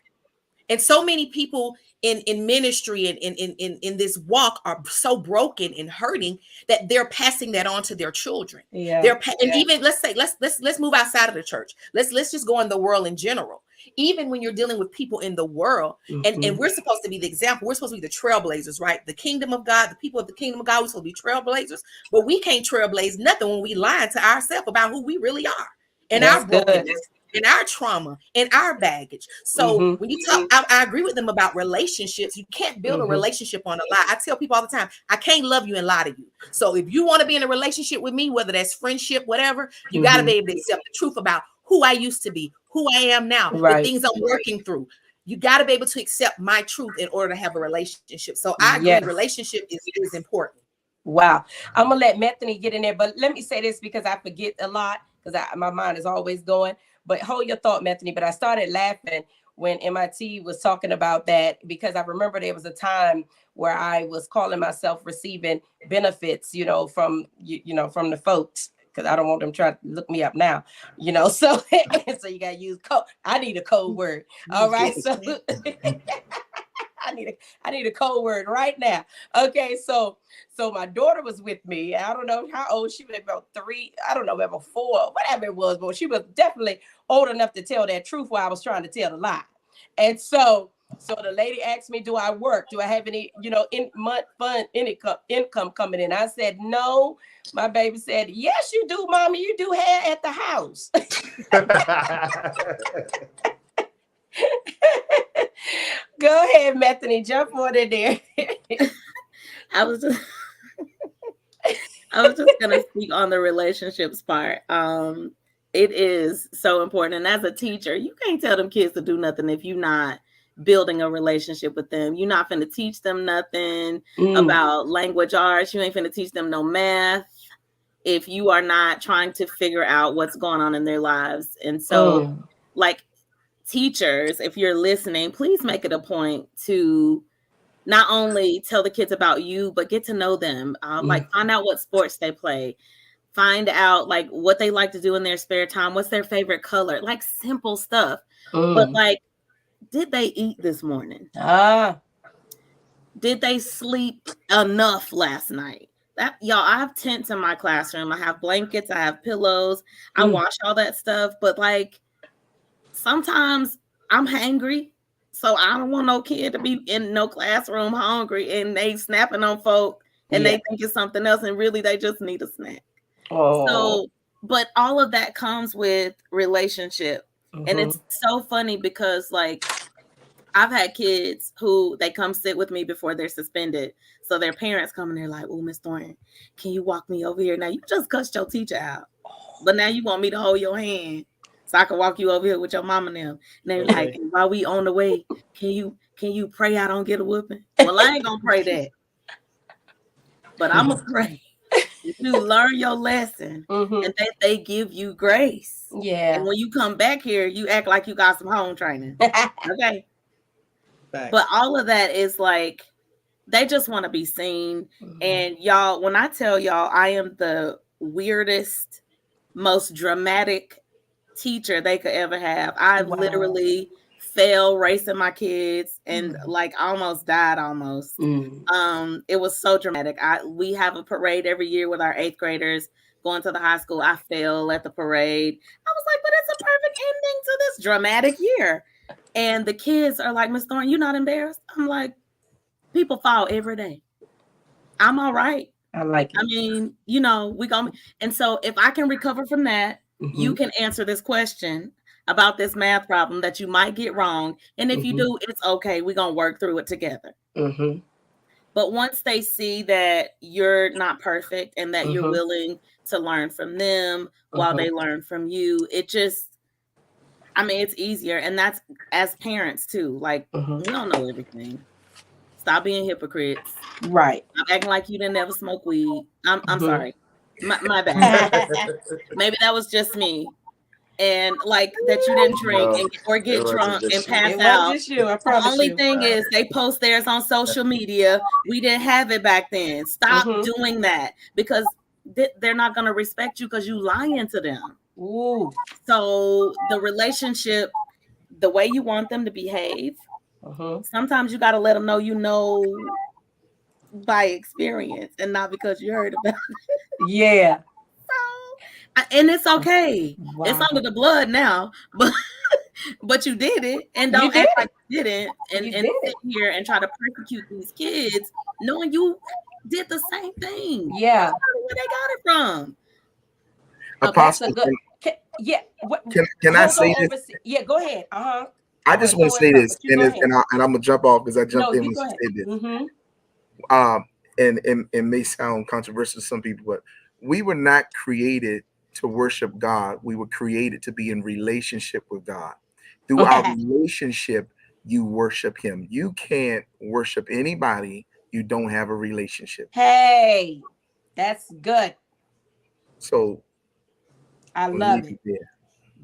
And so many people in ministry and in this walk are so broken and hurting that they're passing that on to their children. And even let's move outside of the church. Let's just go in the world in general. Even when you're dealing with people in the world, and we're supposed to be the example, we're supposed to be the trailblazers, right? The kingdom of God, the people of the kingdom of God, we're supposed to be trailblazers, but we can't trailblaze nothing when we lie to ourselves about who we really are and our brokenness. And our trauma and our baggage. So when you talk, I agree with them about relationships. You can't build a relationship on a lie. I tell people all the time, I can't love you and lie to you. So if you want to be in a relationship with me, whether that's friendship, whatever, you got to be able to accept the truth about who I used to be, who I am now, the things I'm working through. You got to be able to accept my truth in order to have a relationship. So I agree, relationship is important. Wow. I'm going to let Methany get in there, but let me say this because I forget a lot because my mind is always going. But hold your thought, Methany. But I started laughing when MIT was talking about that because I remember there was a time where I was calling myself receiving benefits, from from the folks, because I don't want them trying to look me up now, So so you got to use code. I need a code word. All right. So I need a code word right now. Okay, so my daughter was with me. I don't know how old she was, about 3. I don't know, about 4, whatever it was, but she was definitely old enough to tell that truth while I was trying to tell the lie. And so the lady asked me, do I work? Do I have any, income coming in? I said, no. My baby said, yes, you do, Mommy. You do hair at the house. Go ahead, Methany, jump on in there. I was just gonna speak on the relationships part. It is so important, and as a teacher, you can't tell them kids to do nothing if you're not building a relationship with them. You're not finna teach them nothing about language arts. You ain't finna teach them no math if you are not trying to figure out what's going on in their lives. And so, like, teachers, if you're listening, please make it a point to not only tell the kids about you, but get to know them. Like, find out what sports they play. Find out, like, what they like to do in their spare time. What's their favorite color? Like, simple stuff. But, like, did they eat this morning? Did they sleep enough last night? y'all, I have tents in my classroom. I have blankets, I have pillows, I wash all that stuff. But like sometimes I'm hangry. So I don't want no kid to be in no classroom hungry and they snapping on folk and they think it's something else and really they just need a snack. So, but all of that comes with relationship. And it's so funny because like I've had kids who they come sit with me before they're suspended. So their parents come and they're like, "Oh, Miss Thornton, can you walk me over here? Now you just cussed your teacher out, but now you want me to hold your hand so I can walk you over here with your mama and them." And they're like, "While we on the way, can you pray I don't get a whooping?" Well, I ain't gonna pray that, but I'm gonna pray that you learn your lesson and that they give you grace. Yeah. And when you come back here, you act like you got some home training. Okay. Facts. But all of that is like they just want to be seen. And y'all, when I tell y'all I am the weirdest, most dramatic teacher they could ever have, I've literally failed racing my kids and like almost died almost. It was so dramatic. We have a parade every year with our 8th graders going to the high school. I fail at the parade. I was like, but it's a perfect ending to this dramatic year. And the kids are like, "Miss Thorne, you not embarrassed?" I'm like, people fall every day. I'm all right. I like it. I mean, you know, we gonna. And so if I can recover from that, you can answer this question about this math problem that you might get wrong. And if you do, it's okay. We're gonna work through it together. But once they see that you're not perfect and that you're willing to learn from them while they learn from you, it just, I mean, it's easier. And that's as parents too. Like, we don't know everything. Stop being hypocrites. Right. Stop acting like you didn't ever smoke weed. I'm sorry. My bad. Maybe that was just me. And like that you didn't drink or get drunk and pass out. Just you, I The promise only you. thing is they post theirs on social media. We didn't have it back then. Stop doing that because they're not going to respect you because you lying to them. Ooh. So the relationship, the way you want them to behave, sometimes you got to let them know, you know, by experience and not because you heard about it. Yeah. So, and it's okay. Wow. It's under the blood now, but you did it, and don't act like you didn't, and sit here and try to persecute these kids, knowing you did the same thing. Yeah. Where they got it from? Apostle, Can I say this? Yeah, go ahead. I just want to say this, and I'm gonna jump off because I jumped in when she said this. And it may sound controversial to some people, but we were not created to worship God. We were created to be in relationship with God. Through our relationship, you worship Him. You can't worship anybody you don't have a relationship. Hey, that's good. So I love it.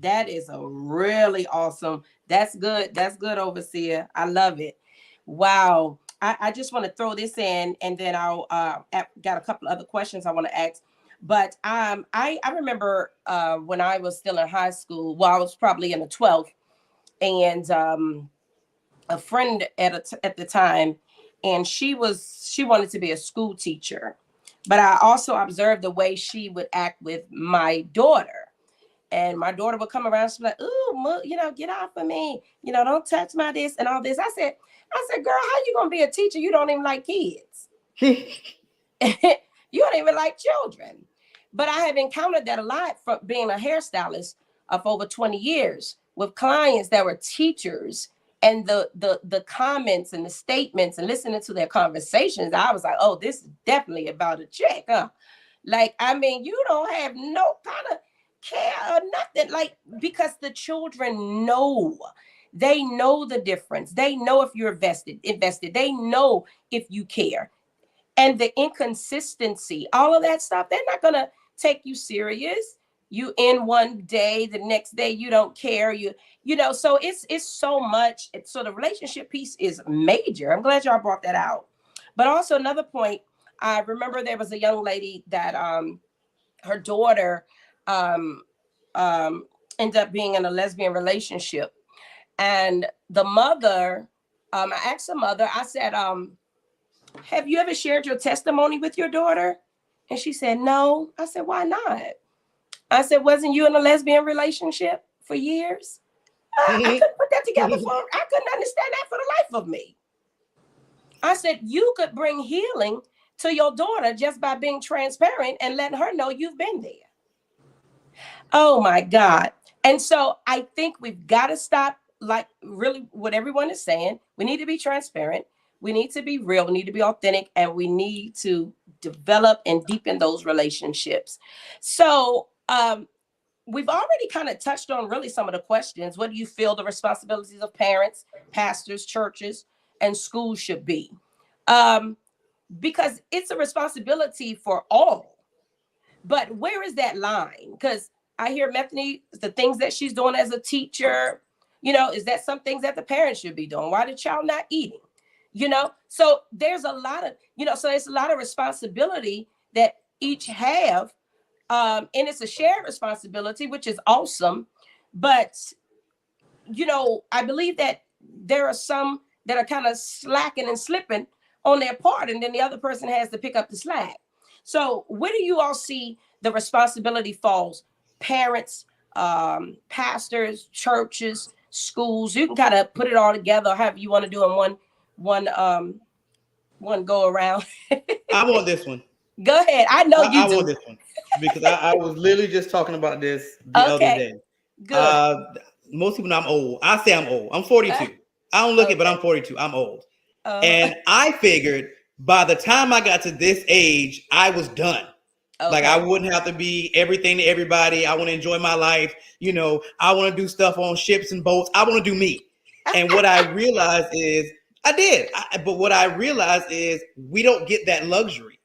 That is a really awesome. That's good. That's good, Overseer. I love it. Wow. I just want to throw this in, and then I'll got a couple other questions I want to ask. But I remember when I was still in high school. Well, I was probably in the 12th, and a friend at the time, and she wanted to be a school teacher, but I also observed the way she would act with my daughter. And my daughter would come around, she'd be like, "Ooh, you know, get off of me. You know, don't touch my this and all this." I said, "Girl, how you gonna be a teacher? You don't even like kids. You don't even like children." But I have encountered that a lot from being a hairstylist for over 20 years with clients that were teachers, and the comments and the statements and listening to their conversations. I was like, "Oh, this is definitely about a check, huh?" Like, I mean, you don't have no kind of care or nothing, like, because the children know. They know the difference. They know if you're invested. They know if you care. And the inconsistency, all of that stuff, they're not gonna take you serious. You in one day, the next day you don't care. You know, so it's so much. So the relationship piece is major. I'm glad y'all brought that out. But also another point, I remember there was a young lady that her daughter ended up being in a lesbian relationship. And the mother, I asked the mother, I said, "Have you ever shared your testimony with your daughter?" And she said, no. I said, why not? I said, wasn't you in a lesbian relationship for years? I couldn't put that together I couldn't understand that for the life of me. I said, you could bring healing to your daughter just by being transparent and letting her know you've been there. Oh my God. And so I think we've got to stop, like, really what everyone is saying. We need to be transparent. We need to be real. We need to be authentic, and we need to develop and deepen those relationships. So we've already kind of touched on really some of the questions. What do you feel the responsibilities of parents, pastors, churches, and schools should be? Because it's a responsibility for all. But where is that line? Because I hear Methany, the things that she's doing as a teacher, is that some things that the parents should be doing? Why the child not eating? So there's a lot of, so it's a lot of responsibility that each have. And it's a shared responsibility, which is awesome. But, I believe that there are some that are kind of slacking and slipping on their part, and then the other person has to pick up the slack. So where do you all see the responsibility falls? Parents, pastors, churches, schools. You can kind of put it all together, however you want to do in one go around. I want this one. Go ahead. I know you I do. want this one because I was literally just talking about this the other day. Good. Most people know I'm old. I say I'm old. I'm 42. I don't look it, but I'm 42. I'm old. And I figured by the time I got to this age, I was done. Okay. Like I wouldn't have to be everything to everybody. I want to enjoy my life. I want to do stuff on ships and boats. I want to do me. And what I realized is I did. But what I realized is we don't get that luxury.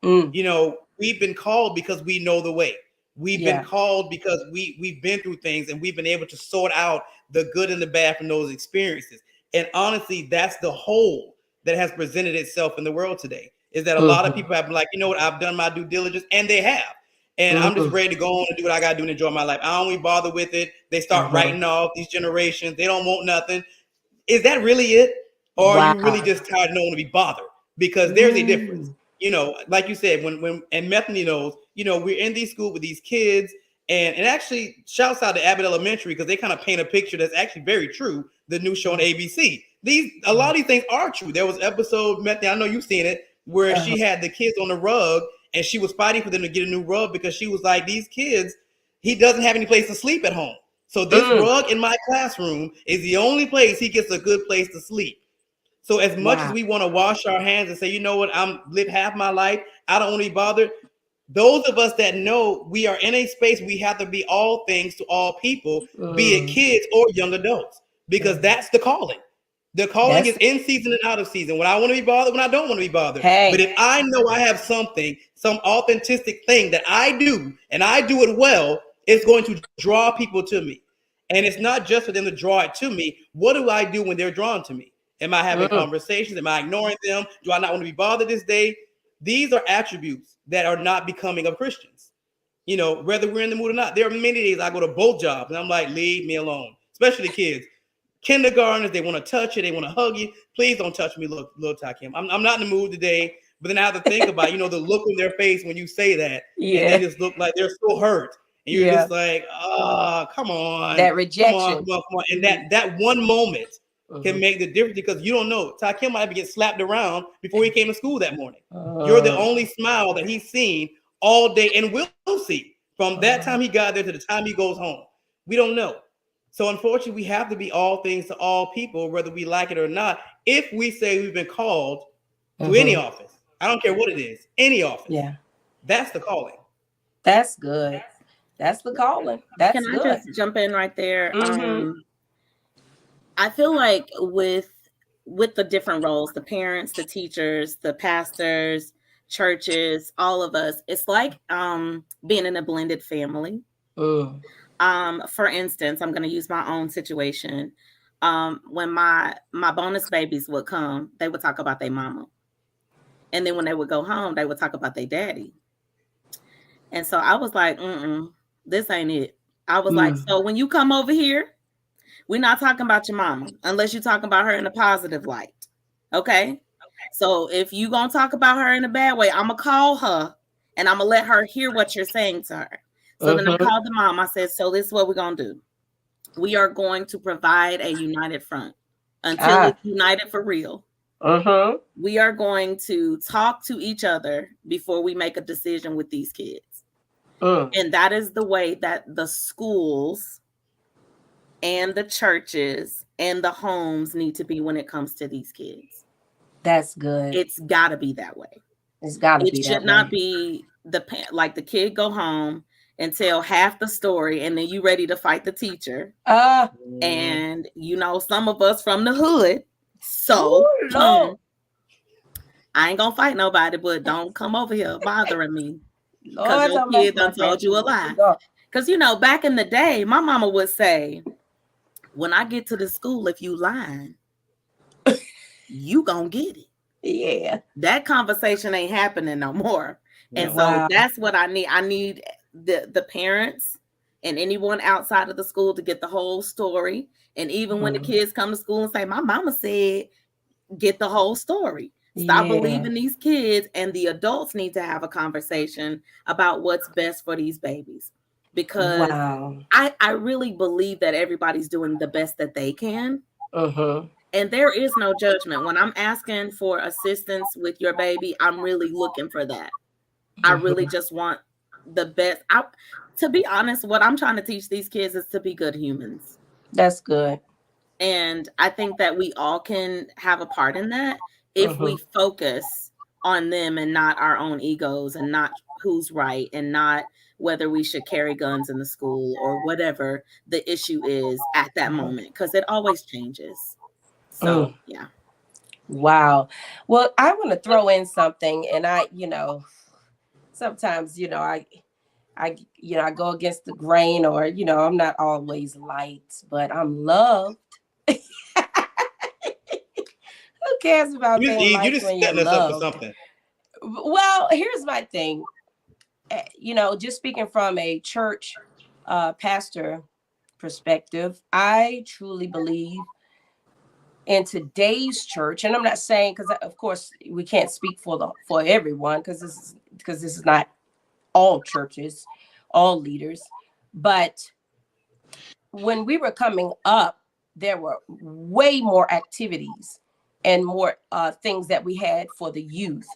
We've been called because we know the way. We've been called because we've been through things and we've been able to sort out the good and the bad from those experiences. And honestly, that's the whole that has presented itself in the world today, is that a lot of people have been like, you know what, I've done my due diligence, and they have. And I'm just ready to go on and do what I got to do and enjoy my life. I don't even bother with it. They start writing off these generations. They don't want nothing. Is that really it? Or are you really just tired of no one to be bothered? Because there's a difference. Like you said, when and Methany knows, we're in these schools with these kids, and actually shouts out to Abbott Elementary because they kind of paint a picture that's actually very true. The new show on ABC. A lot of these things are true. There was an episode, Methany, I know you've seen it, where she had the kids on the rug and she was fighting for them to get a new rug because she was like, these kids, he doesn't have any place to sleep at home. So this rug in my classroom is the only place he gets a good place to sleep. So as much as we want to wash our hands and say, you know what, I'm live half my life, I don't want to be bothered. Those of us that know we are in a space, we have to be all things to all people, be it kids or young adults, because that's the calling. The calling is in season and out of season. When I want to be bothered, when I don't want to be bothered. But if I know I have something, some authentic thing that I do, and I do it well, it's going to draw people to me. And it's not just for them to draw it to me. What do I do when they're drawn to me? Am I having conversations? Am I ignoring them? Do I not want to be bothered this day? These are attributes that are not becoming of Christians. Whether we're in the mood or not. There are many days I go to both jobs and I'm like, leave me alone, especially kids. Kindergartners, they want to touch you, they want to hug you. Please don't touch me, little Takim. I'm not in the mood today. But then I have to think about, the look on their face when you say that. Yeah. And they just look like they're so hurt. And you're just like, oh, come on. That rejection. Come on. And that one moment can make the difference because you don't know. Takim might get slapped around before he came to school that morning. You're the only smile that he's seen all day and will see from that time he got there to the time he goes home. We don't know. So unfortunately, we have to be all things to all people, whether we like it or not. If we say we've been called to any office, I don't care what it is, any office. Yeah. That's the calling. That's good. That's the calling. That's Can good. I just jump in right there? I feel like with the different roles, the parents, the teachers, the pastors, churches, all of us, it's like being in a blended family. For instance, I'm going to use my own situation. When my bonus babies would come, they would talk about their mama. And then when they would go home, they would talk about their daddy. And so I was like, this ain't it. I was like, so when you come over here, we're not talking about your mama unless you're talking about her in a positive light. Okay? So if you're going to talk about her in a bad way, I'm going to call her and I'm gonna let her hear what you're saying to her. So then I called the mom. I said, so this is what we're gonna do. We are going to provide a united front until it's united for real. We are going to talk to each other before we make a decision with these kids. And that is the way that the schools and the churches and the homes need to be when it comes to these kids. That's good. It's got to be that way. It's got to be that way. It should not be like the kid go home and tell half the story and then you ready to fight the teacher. And you know, some of us from the hood. So I ain't gonna fight nobody, but don't come over here bothering me. Because your kid done told you a lie. Because you know, back in the day, my mama would say, when I get to the school, if you lying, you gonna get it. Yeah. That conversation ain't happening no more. And so that's what I need. I need the parents and anyone outside of the school to get the whole story. And even when the kids come to school and say, my mama said, get the whole story. Stop believing these kids, and the adults need to have a conversation about what's best for these babies. Because I really believe that everybody's doing the best that they can. And there is no judgment. When I'm asking for assistance with your baby, I'm really looking for that. I really just want the best. To be honest, what I'm trying to teach these kids is to be good humans. That's good. And I think that we all can have a part in that if we focus on them and not our own egos and not who's right and not whether we should carry guns in the school or whatever the issue is at that moment, because it always changes. So, yeah. Wow. Well, I want to throw in something, and I, you know, sometimes, you know, I go against the grain, or, you know, I'm not always liked, but I'm loved. Who cares about being liked when you're loved? Something. Well, here's my thing. You know, just speaking from a church pastor perspective, I truly believe in today's church, and I'm not saying, because of course we can't speak for everyone, because this is not all churches, all leaders, but when we were coming up, there were way more activities and more things that we had for the youth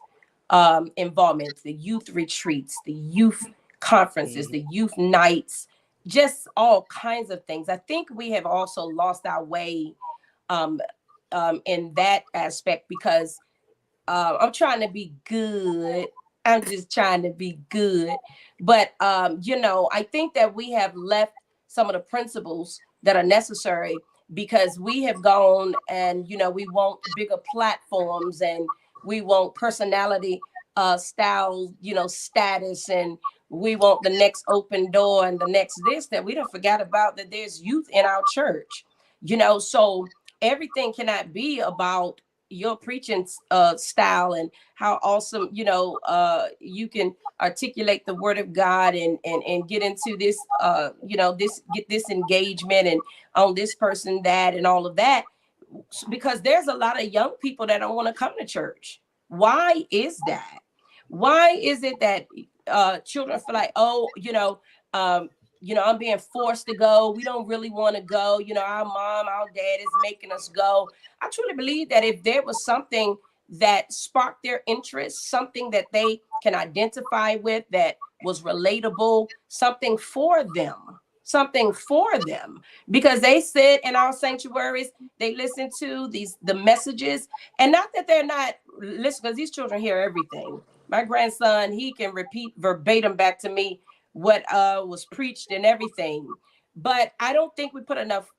involvement, the youth retreats, the youth conferences, the youth nights, just all kinds of things. I think we have also lost our way in that aspect, because I'm trying to be good. I'm just trying to be good. But, you know, I think that we have left some of the principles that are necessary, because we have gone and, you know, we want bigger platforms and we want personality style, you know, status, and we want the next open door and the next this, that we don't forget about that there's youth in our church, you know. So everything cannot be about your preaching style and how awesome, you know, you can articulate the word of God and get into this, you know, get this engagement and on this person, that, and all of that, because there's a lot of young people that don't want to come to church. Why is that? Why is it that children feel like, oh, you know, I'm being forced to go. We don't really want to go. You know, our mom, our dad is making us go. I truly believe that if there was something that sparked their interest, something that they can identify with, that was relatable, something for them, because they sit in our sanctuaries, they listen to the messages, and not that they're not listening, because these children hear everything. My grandson, he can repeat verbatim back to me what was preached and everything. But I don't think we put enough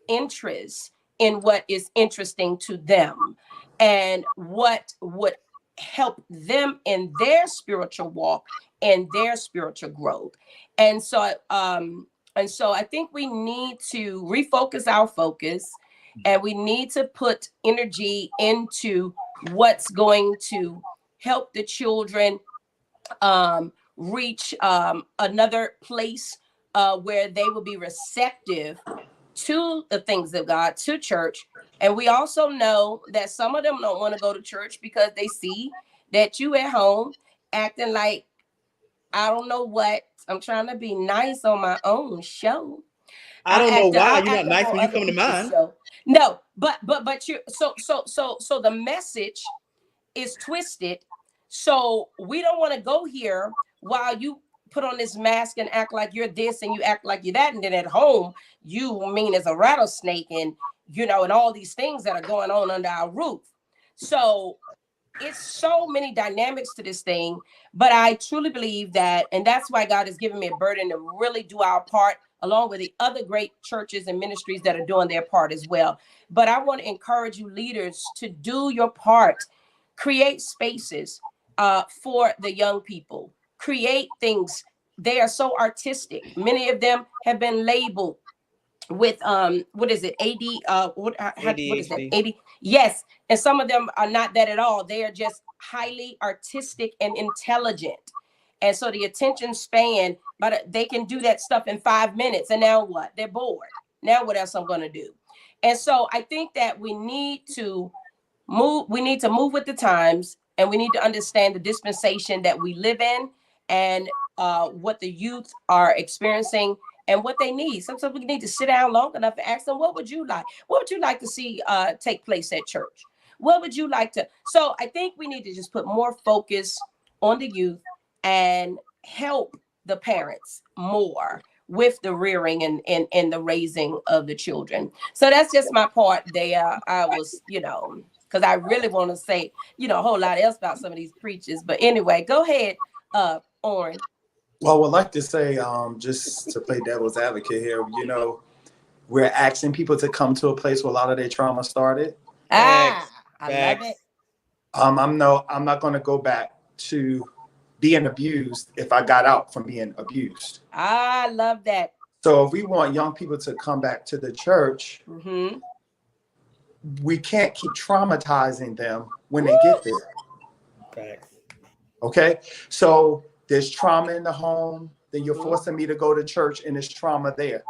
interest in what is interesting to them and what would help them in their spiritual walk and their spiritual growth. And so I think we need to refocus our focus, and we need to put energy into what's going to help the children reach another place where they will be receptive to the things of God, to church. And we also know that some of them don't want to go to church because they see that you at home acting like I don't know what. I'm trying to be nice on my own show. I don't know why you're I'll not act up nice on when you other come to people's mine. show. No, but you so the message is twisted. So we don't want to go here while you put on this mask and act like you're this and you act like you're that, and then at home you mean as a rattlesnake, and and all these things that are going on under our roof. So it's so many dynamics to this thing, but I truly believe that, and that's why God has given me a burden to really do our part along with the other great churches and ministries that are doing their part as well. But I want to encourage you leaders to do your part. Create spaces for the young people. Create things. They are so artistic. Many of them have been labeled with what is it, what is that, ADHD. AD? Yes. And some of them are not that at all. They are just highly artistic and intelligent, and so the attention span, but they can do that stuff in 5 minutes, and now what? They're bored. Now what else I'm going to do? And so I think that we need to move with the times, and we need to understand the dispensation that we live in, and what the youth are experiencing and what they need. Sometimes we need to sit down long enough and ask them, what would you like to see take place at church? What would you like to? So I think we need to just put more focus on the youth and help the parents more with the rearing and the raising of the children. So that's just my part there. I was, because I really want to say, a whole lot else about some of these preachers. But anyway, go ahead, Oren. Well, I would like to say, just to play devil's advocate here, we're asking people to come to a place where a lot of their trauma started. I love it. I'm not going to go back to being abused if I got out from being abused. I love that. So if we want young people to come back to the church, we can't keep traumatizing them when they get there. Facts. Okay, so there's trauma in the home, then you're forcing me to go to church, and there's trauma there.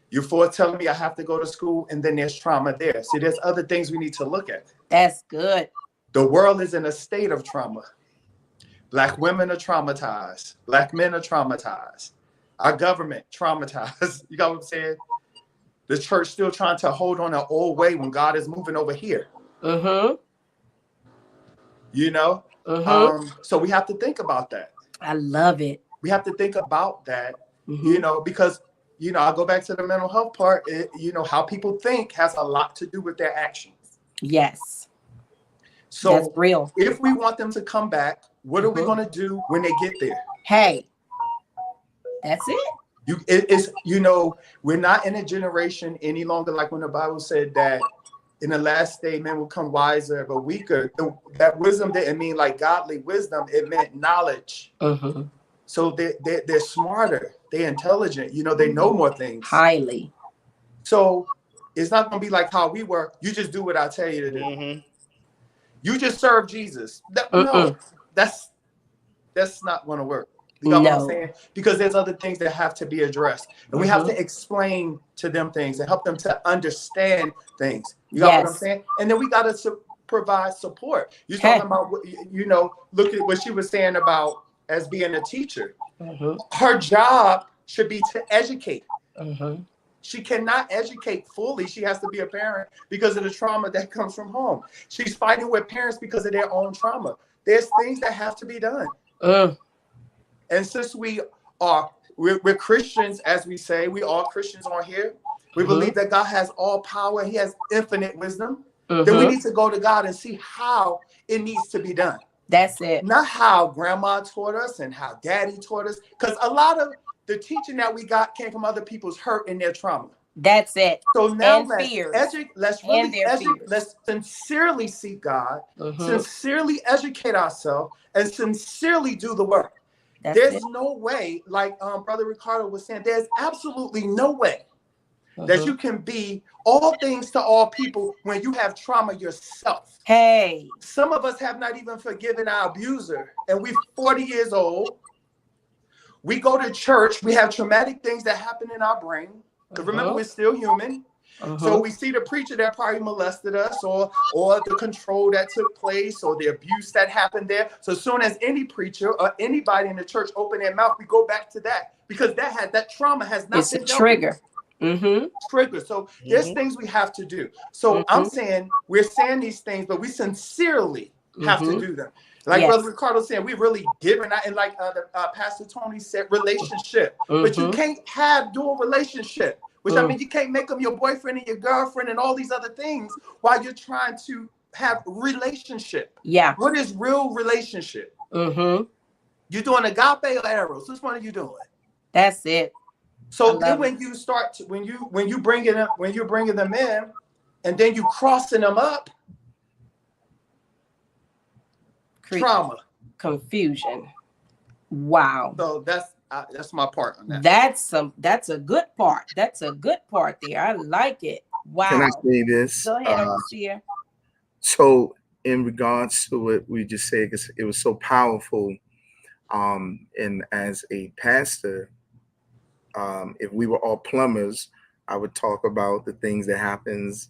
You're telling me I have to go to school, and then there's trauma there. See, there's other things we need to look at. That's good. The world is in a state of trauma. Black women are traumatized. Black men are traumatized. Our government traumatized. You got what I'm saying? The church still trying to hold on an old way when God is moving over here. So we have to think about that. I love it. We have to think about that, because, I go back to the mental health part. How people think has a lot to do with their actions. Yes. So that's real. If we want them to come back, what are we going to do when they get there? Hey, that's it. We're not in a generation any longer like when the Bible said that in the last day, men will come wiser but weaker. That wisdom didn't mean like godly wisdom. It meant knowledge. So they're smarter. They're intelligent. They know more things. Highly. So it's not going to be like how we were. You just do what I tell you to do. You just serve Jesus. No, that's not going to work. You know what I'm saying? Because there's other things that have to be addressed. And we have to explain to them things and help them to understand things. You know what I'm saying? And then we got to provide support. You're talking about, look at what she was saying about as being a teacher. Her job should be to educate. She cannot educate fully. She has to be a parent because of the trauma that comes from home. She's fighting with parents because of their own trauma. There's things that have to be done. And since we're Christians, as we say, we all Christians on here. We believe that God has all power. He has infinite wisdom. Then we need to go to God and see how it needs to be done. That's it. Not how grandma taught us and how daddy taught us. Because a lot of the teaching that we got came from other people's hurt and their trauma. That's it. So now let's sincerely seek God, sincerely educate ourselves, and sincerely do the work. There's no way, like Brother Ricardo was saying, there's absolutely no way that you can be all things to all people when you have trauma yourself. Hey. Some of us have not even forgiven our abuser, and we're 40 years old. We go to church. We have traumatic things that happen in our brain. Because remember, we're still human. So we see the preacher that probably molested us, or the control that took place, or the abuse that happened there. So as soon as any preacher or anybody in the church open their mouth, we go back to that, because that trauma has not been dealt with. Trigger. So there's things we have to do. So I'm saying, we're saying these things, but we sincerely have to do them. Like Brother Ricardo said, we really given out, and like Pastor Tony said, relationship. But you can't have dual relationship, which I mean, you can't make them your boyfriend and your girlfriend and all these other things while you're trying to have relationship. Yeah. What is real relationship? You doing agape or eros? Which one are you doing? That's it. So then when you start to, when you're bringing them in, and then you crossing them up, trauma, confusion. Wow. So that's my part on that. That's a good part. That's a good part there. I like it. Wow. Can I say this? Go ahead, overseer. So in regards to what we just said, because it was so powerful, and as a pastor, if we were all plumbers, I would talk about the things that happens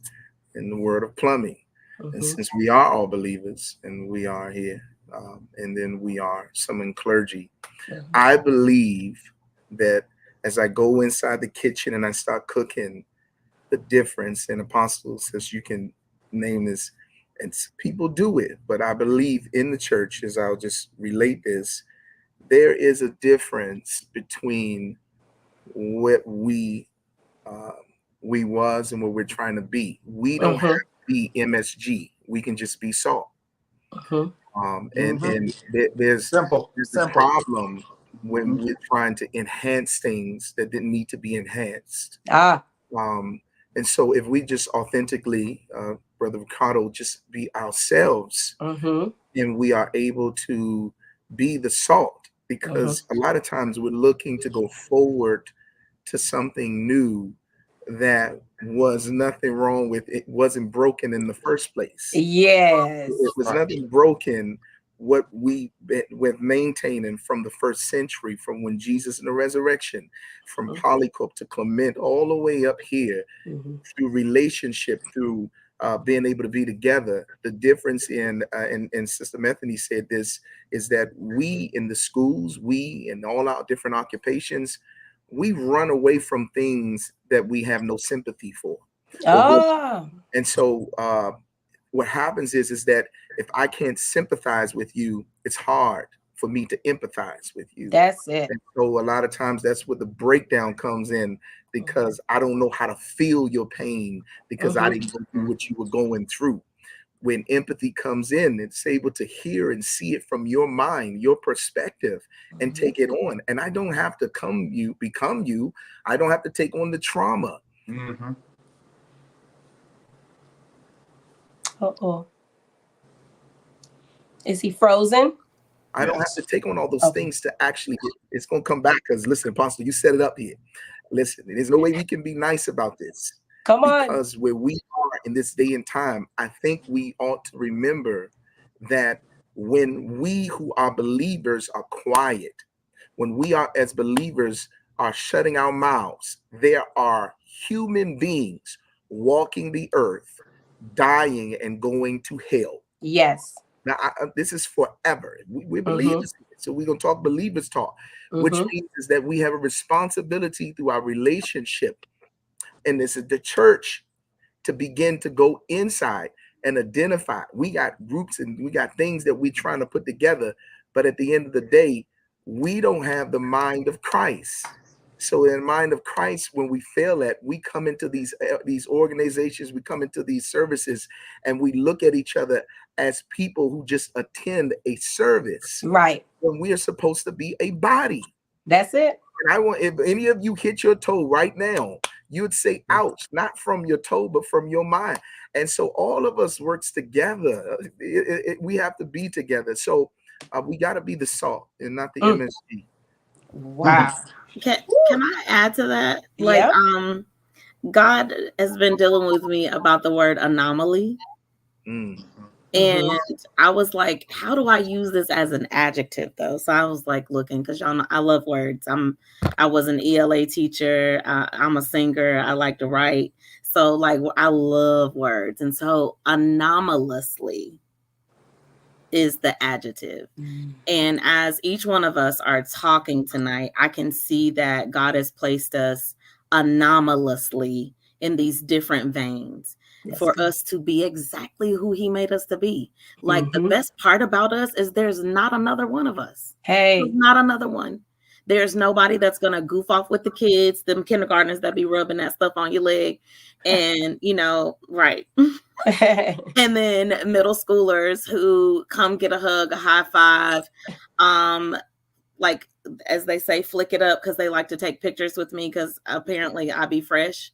in the world of plumbing. And since we are all believers, and we are here, and then we are some in clergy, I believe that as I go inside the kitchen and I start cooking, the difference, and Apostle says you can name this, and people do it, but I believe in the church, as I'll just relate this, there is a difference between what we was and what we're trying to be. We don't have to be MSG. We can just be salt. And there's a problem when we're trying to enhance things that didn't need to be enhanced. And so if we just authentically, Brother Ricardo, just be ourselves, and we are able to be the salt, because a lot of times we're looking to go forward to something new that was nothing wrong with it, wasn't broken in the first place. Yes. It was nothing broken what we with maintaining from the first century, from when Jesus and the resurrection, from Polycarp to Clement, all the way up here, through relationship, through being able to be together. The difference in Sister Methany said this, is that we in the schools, we in all our different occupations, we run away from things that we have no sympathy for. And so what happens is that if I can't sympathize with you, it's hard for me to empathize with you. That's it. And so a lot of times that's where the breakdown comes in, because I don't know how to feel your pain, because I didn't go through what you were going through. When empathy comes in, it's able to hear and see it from your mind, your perspective, and take it on. And I don't have to become you. I don't have to take on the trauma. Is he frozen? I don't have to take on all those things to actually it's going to come back. Because listen, Apostle, you set it up here. Listen, there's no way we can be nice about this. Come on. Because where we are in this day and time, I think we ought to remember that when we who are believers are quiet, when we are as believers are shutting our mouths, there are human beings walking the earth, dying and going to hell. Yes. Now, this is forever. We're believers, so we're going to talk believers talk, which means is that we have a responsibility through our relationship. And this is the church to begin to go inside and identify. We got groups and we got things that we're trying to put together. But at the end of the day, we don't have the mind of Christ. So in the mind of Christ, when we fail at, we come into these organizations, we come into these services, and we look at each other as people who just attend a service. Right. When we are supposed to be a body. That's it. And I want, if any of you hit your toe right now, you would say, ouch, not from your toe, but from your mind. And so all of us works together. We have to be together. So we got to be the salt and not the MSG. Wow. Can I add to that? Like, God has been dealing with me about the word anomaly. And I was like, how do I use this as an adjective though? So I was like looking, because y'all know I love words. I was an ELA teacher. I'm a singer. I like to write. So like I love words. And so anomalously is the adjective. And as each one of us are talking tonight, I can see that God has placed us anomalously in these different veins for us to be exactly who he made us to be. Like the best part about us is there's not another one of us. Hey, There's not another one. There's nobody that's going to goof off with the kids, them kindergartners that be rubbing that stuff on your leg. And, you know, right. And then middle schoolers who come get a hug, a high five, like as they say, flick it up because they like to take pictures with me because apparently I be fresh.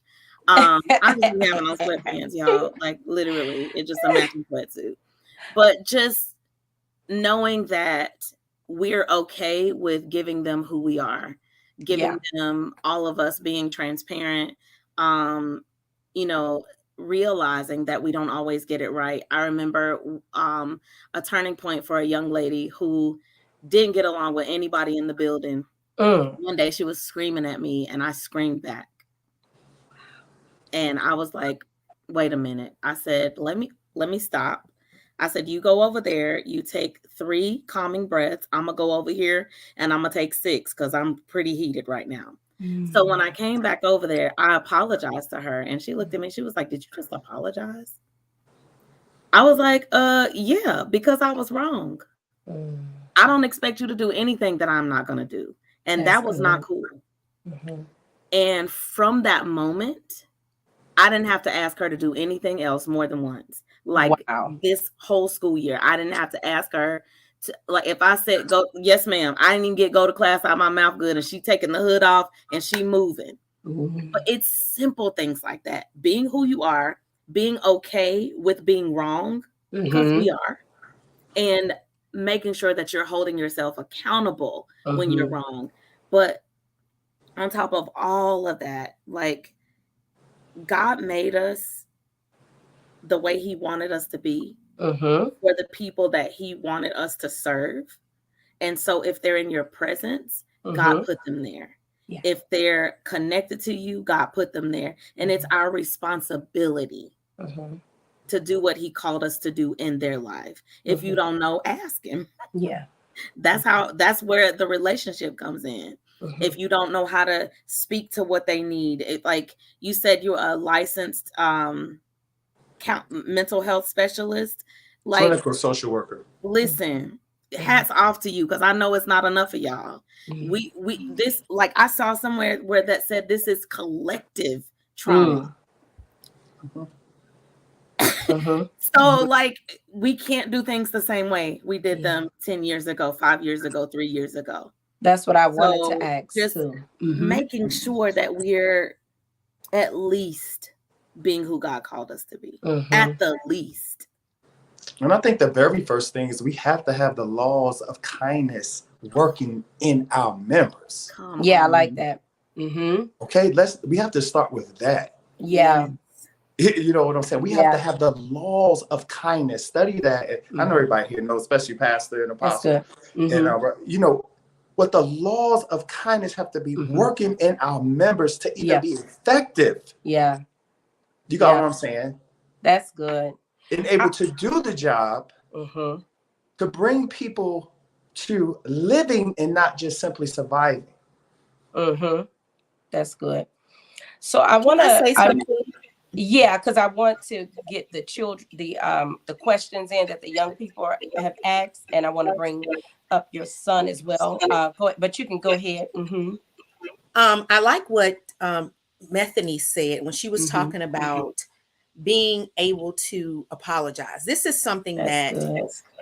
I just be having on sweatpants, y'all. Like literally, it's just a matching sweatsuit. But just knowing that we're okay with giving them who we are, giving them all of us being transparent, you know, realizing that we don't always get it right. I remember a turning point for a young lady who didn't get along with anybody in the building. One day she was screaming at me and I screamed back. And I was like, wait a minute. I said, let me stop. I said, you go over there, you take 3 calming breaths. I'm going to go over here and I'm going to take 6 because I'm pretty heated right now. So when I came back over there, I apologized to her and she looked at me. She was like, did you just apologize? I was like, yeah, because I was wrong. I don't expect you to do anything that I'm not going to do. And that was not cool. And from that moment, I didn't have to ask her to do anything else more than once. Like this whole school year, I didn't have to ask her to, like, if I said go, yes, ma'am, I didn't even go to class out of my mouth good, and she taking the hood off and she moving. But it's simple things like that. Being who you are, being okay with being wrong, because we are, and making sure that you're holding yourself accountable when you're wrong. But on top of all of that, like, God made us the way he wanted us to be for the people that he wanted us to serve. And so if they're in your presence, God put them there. If they're connected to you, God put them there. And it's our responsibility to do what he called us to do in their life. If you don't know, ask him. That's where the relationship comes in. If you don't know how to speak to what they need, like you said, you're a licensed mental health specialist, like clinical social worker. Listen, hats off to you, because I know it's not enough of y'all. We this, like I saw somewhere where that said this is collective trauma. So like we can't do things the same way we did them 10 years ago, 5 years ago, 3 years ago. That's what I wanted to ask. Just making sure that we're at least being who God called us to be, at the least. And I think the very first thing is we have to have the laws of kindness working in our members. I like that. Okay, we have to start with that. You know what I'm saying? We have to have the laws of kindness. Study that. I know everybody here knows, especially pastor and apostle. And you know what the laws of kindness have to be working in our members to even be effective. You got what I'm saying? That's good. And able to do the job to bring people to living and not just simply surviving. That's good. So I want to say something. Because I want to get the children, the questions in that the young people have asked, and I want to bring up your son as well. But you can go ahead. I like what Methany said when she was talking about being able to apologize. This is something that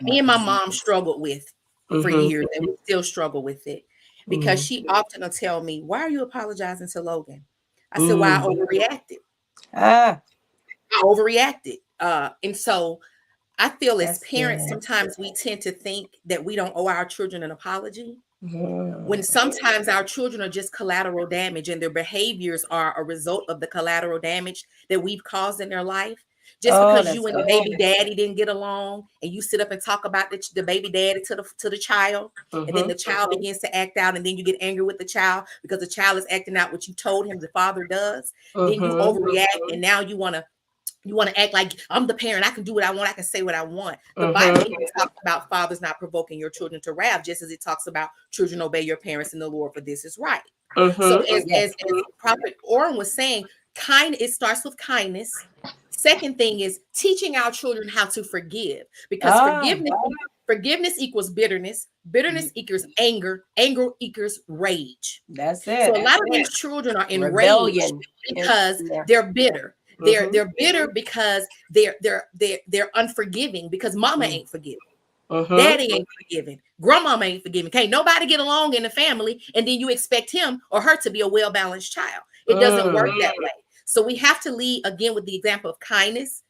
me and my mom struggled with for years, and we still struggle with it, because she often will tell me, "Why are you apologizing to Logan?" I said, "Well, I overreacted. I overreacted." And so I feel as parents, sometimes we tend to think that we don't owe our children an apology, when sometimes our children are just collateral damage, and their behaviors are a result of the collateral damage that we've caused in their life. Just Oh, because that's you and the good. baby daddy didn't get along, and you sit up and talk about the baby daddy to the child, and then the child begins to act out, and then you get angry with the child because the child is acting out what you told him the father does. Then you overreact, and now you want to act like I'm the parent. I can do what I want. I can say what I want. The Bible even talks about fathers not provoking your children to wrath, just as it talks about children obey your parents in the Lord, for this is right. So as Prophet Orrin was saying, it starts with kindness. Second thing is teaching our children how to forgive, because forgiveness equals bitterness. Bitterness equals anger. Anger equals rage. That's it. So a lot of these children are enraged Rebellion because they're bitter. They're bitter because they're unforgiving, because mama ain't forgiving. Daddy ain't forgiving. Grandmama ain't forgiving. Can't nobody get along in the family, and then you expect him or her to be a well-balanced child. It doesn't work that way. So we have to lead again with the example of kindness,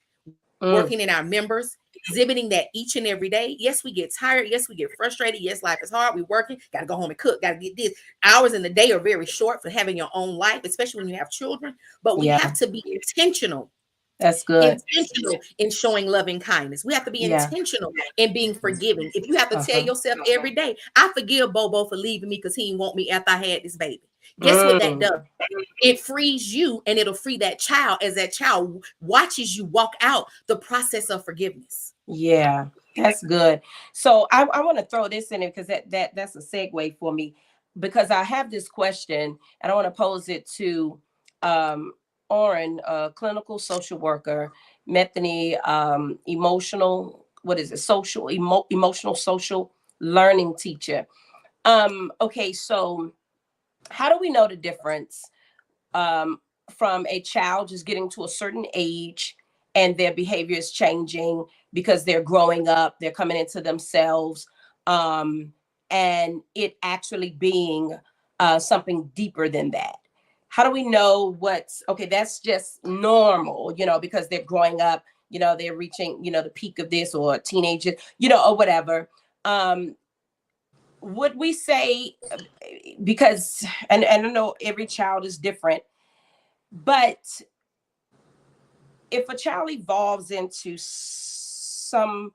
working in our members, exhibiting that each and every day. Yes, we get tired. Yes, we get frustrated. Yes, life is hard. We're working. Got to go home and cook. Got to get this. Hours in the day are very short for having your own life, especially when you have children. But we have to be intentional. That's good. Intentional in showing loving kindness. We have to be intentional in being forgiving. If you have to tell yourself every day, I forgive Bobo for leaving me because he didn't want me after I had this baby. Guess what that does? It frees you, and it'll free that child as that child watches you walk out the process of forgiveness. Yeah, that's good. So I want to throw this in there because that's a segue for me, because I have this question and I want to pose it to Orrin, clinical social worker, Methany, emotional, emotional social learning teacher. Okay, so how do we know the difference from a child just getting to a certain age and their behavior is changing because they're growing up, they're coming into themselves, and it actually being something deeper than that? How do we know that's just normal, because they're growing up, they're reaching, the peak of this, or teenagers, or whatever. Would we say, because, and I know every child is different, but if a child evolves into some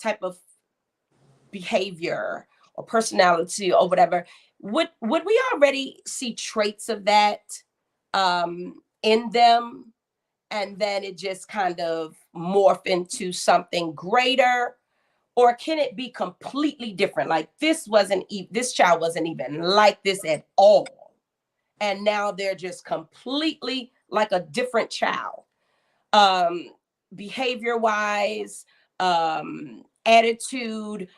type of behavior or personality or whatever, would we already see traits of that in them, and then it just kind of morph into something greater? Or can it be completely different? Like this child wasn't even like this at all, and now they're just completely like a different child, behavior wise, attitude,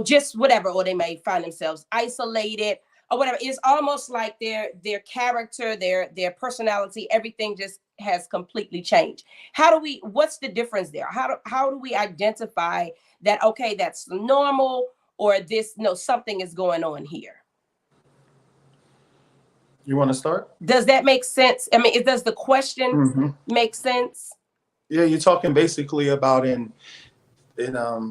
just whatever. Or they may find themselves isolated or whatever. It's almost like their character, their personality, everything just has completely changed. What's the difference there? How do we identify that, okay, that's normal, or something is going on here? You want to start? Does that make sense? I mean, does the question make sense? Yeah, you're talking basically about in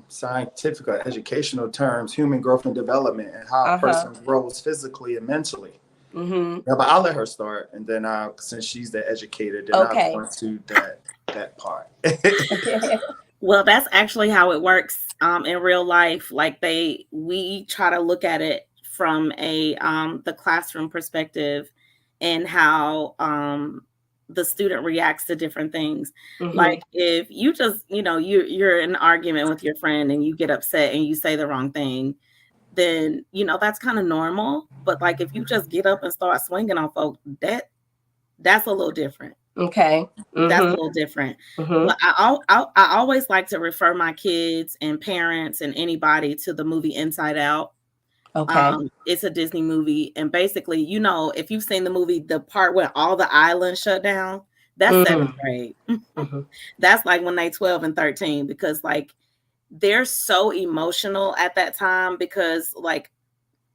scientific or educational terms, human growth and development, and how a person grows physically and mentally. Yeah, but I'll let her start, and then since she's the educator, then I'll go into that part. Well, that's actually how it works in real life. Like we try to look at it from the classroom perspective, and how the student reacts to different things. Like if you just, you're in an argument with your friend and you get upset and you say the wrong thing, then, that's kind of normal. But like, if you just get up and start swinging on folks, that's a little different. Okay. That's a little different. But I always like to refer my kids and parents and anybody to the movie Inside Out. Okay. It's a Disney movie. And basically, if you've seen the movie, the part where all the islands shut down, that's 7th grade. That's like when they 12 and 13, because like they're so emotional at that time, because like,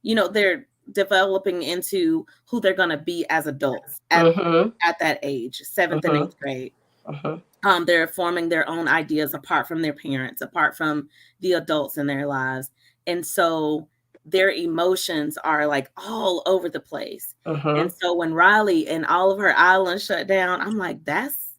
they're developing into who they're going to be as adults at that age, 7th and 8th grade. They're forming their own ideas apart from their parents, apart from the adults in their lives. And so their emotions are like all over the place. And so when Riley and all of her islands shut down, I'm like, that's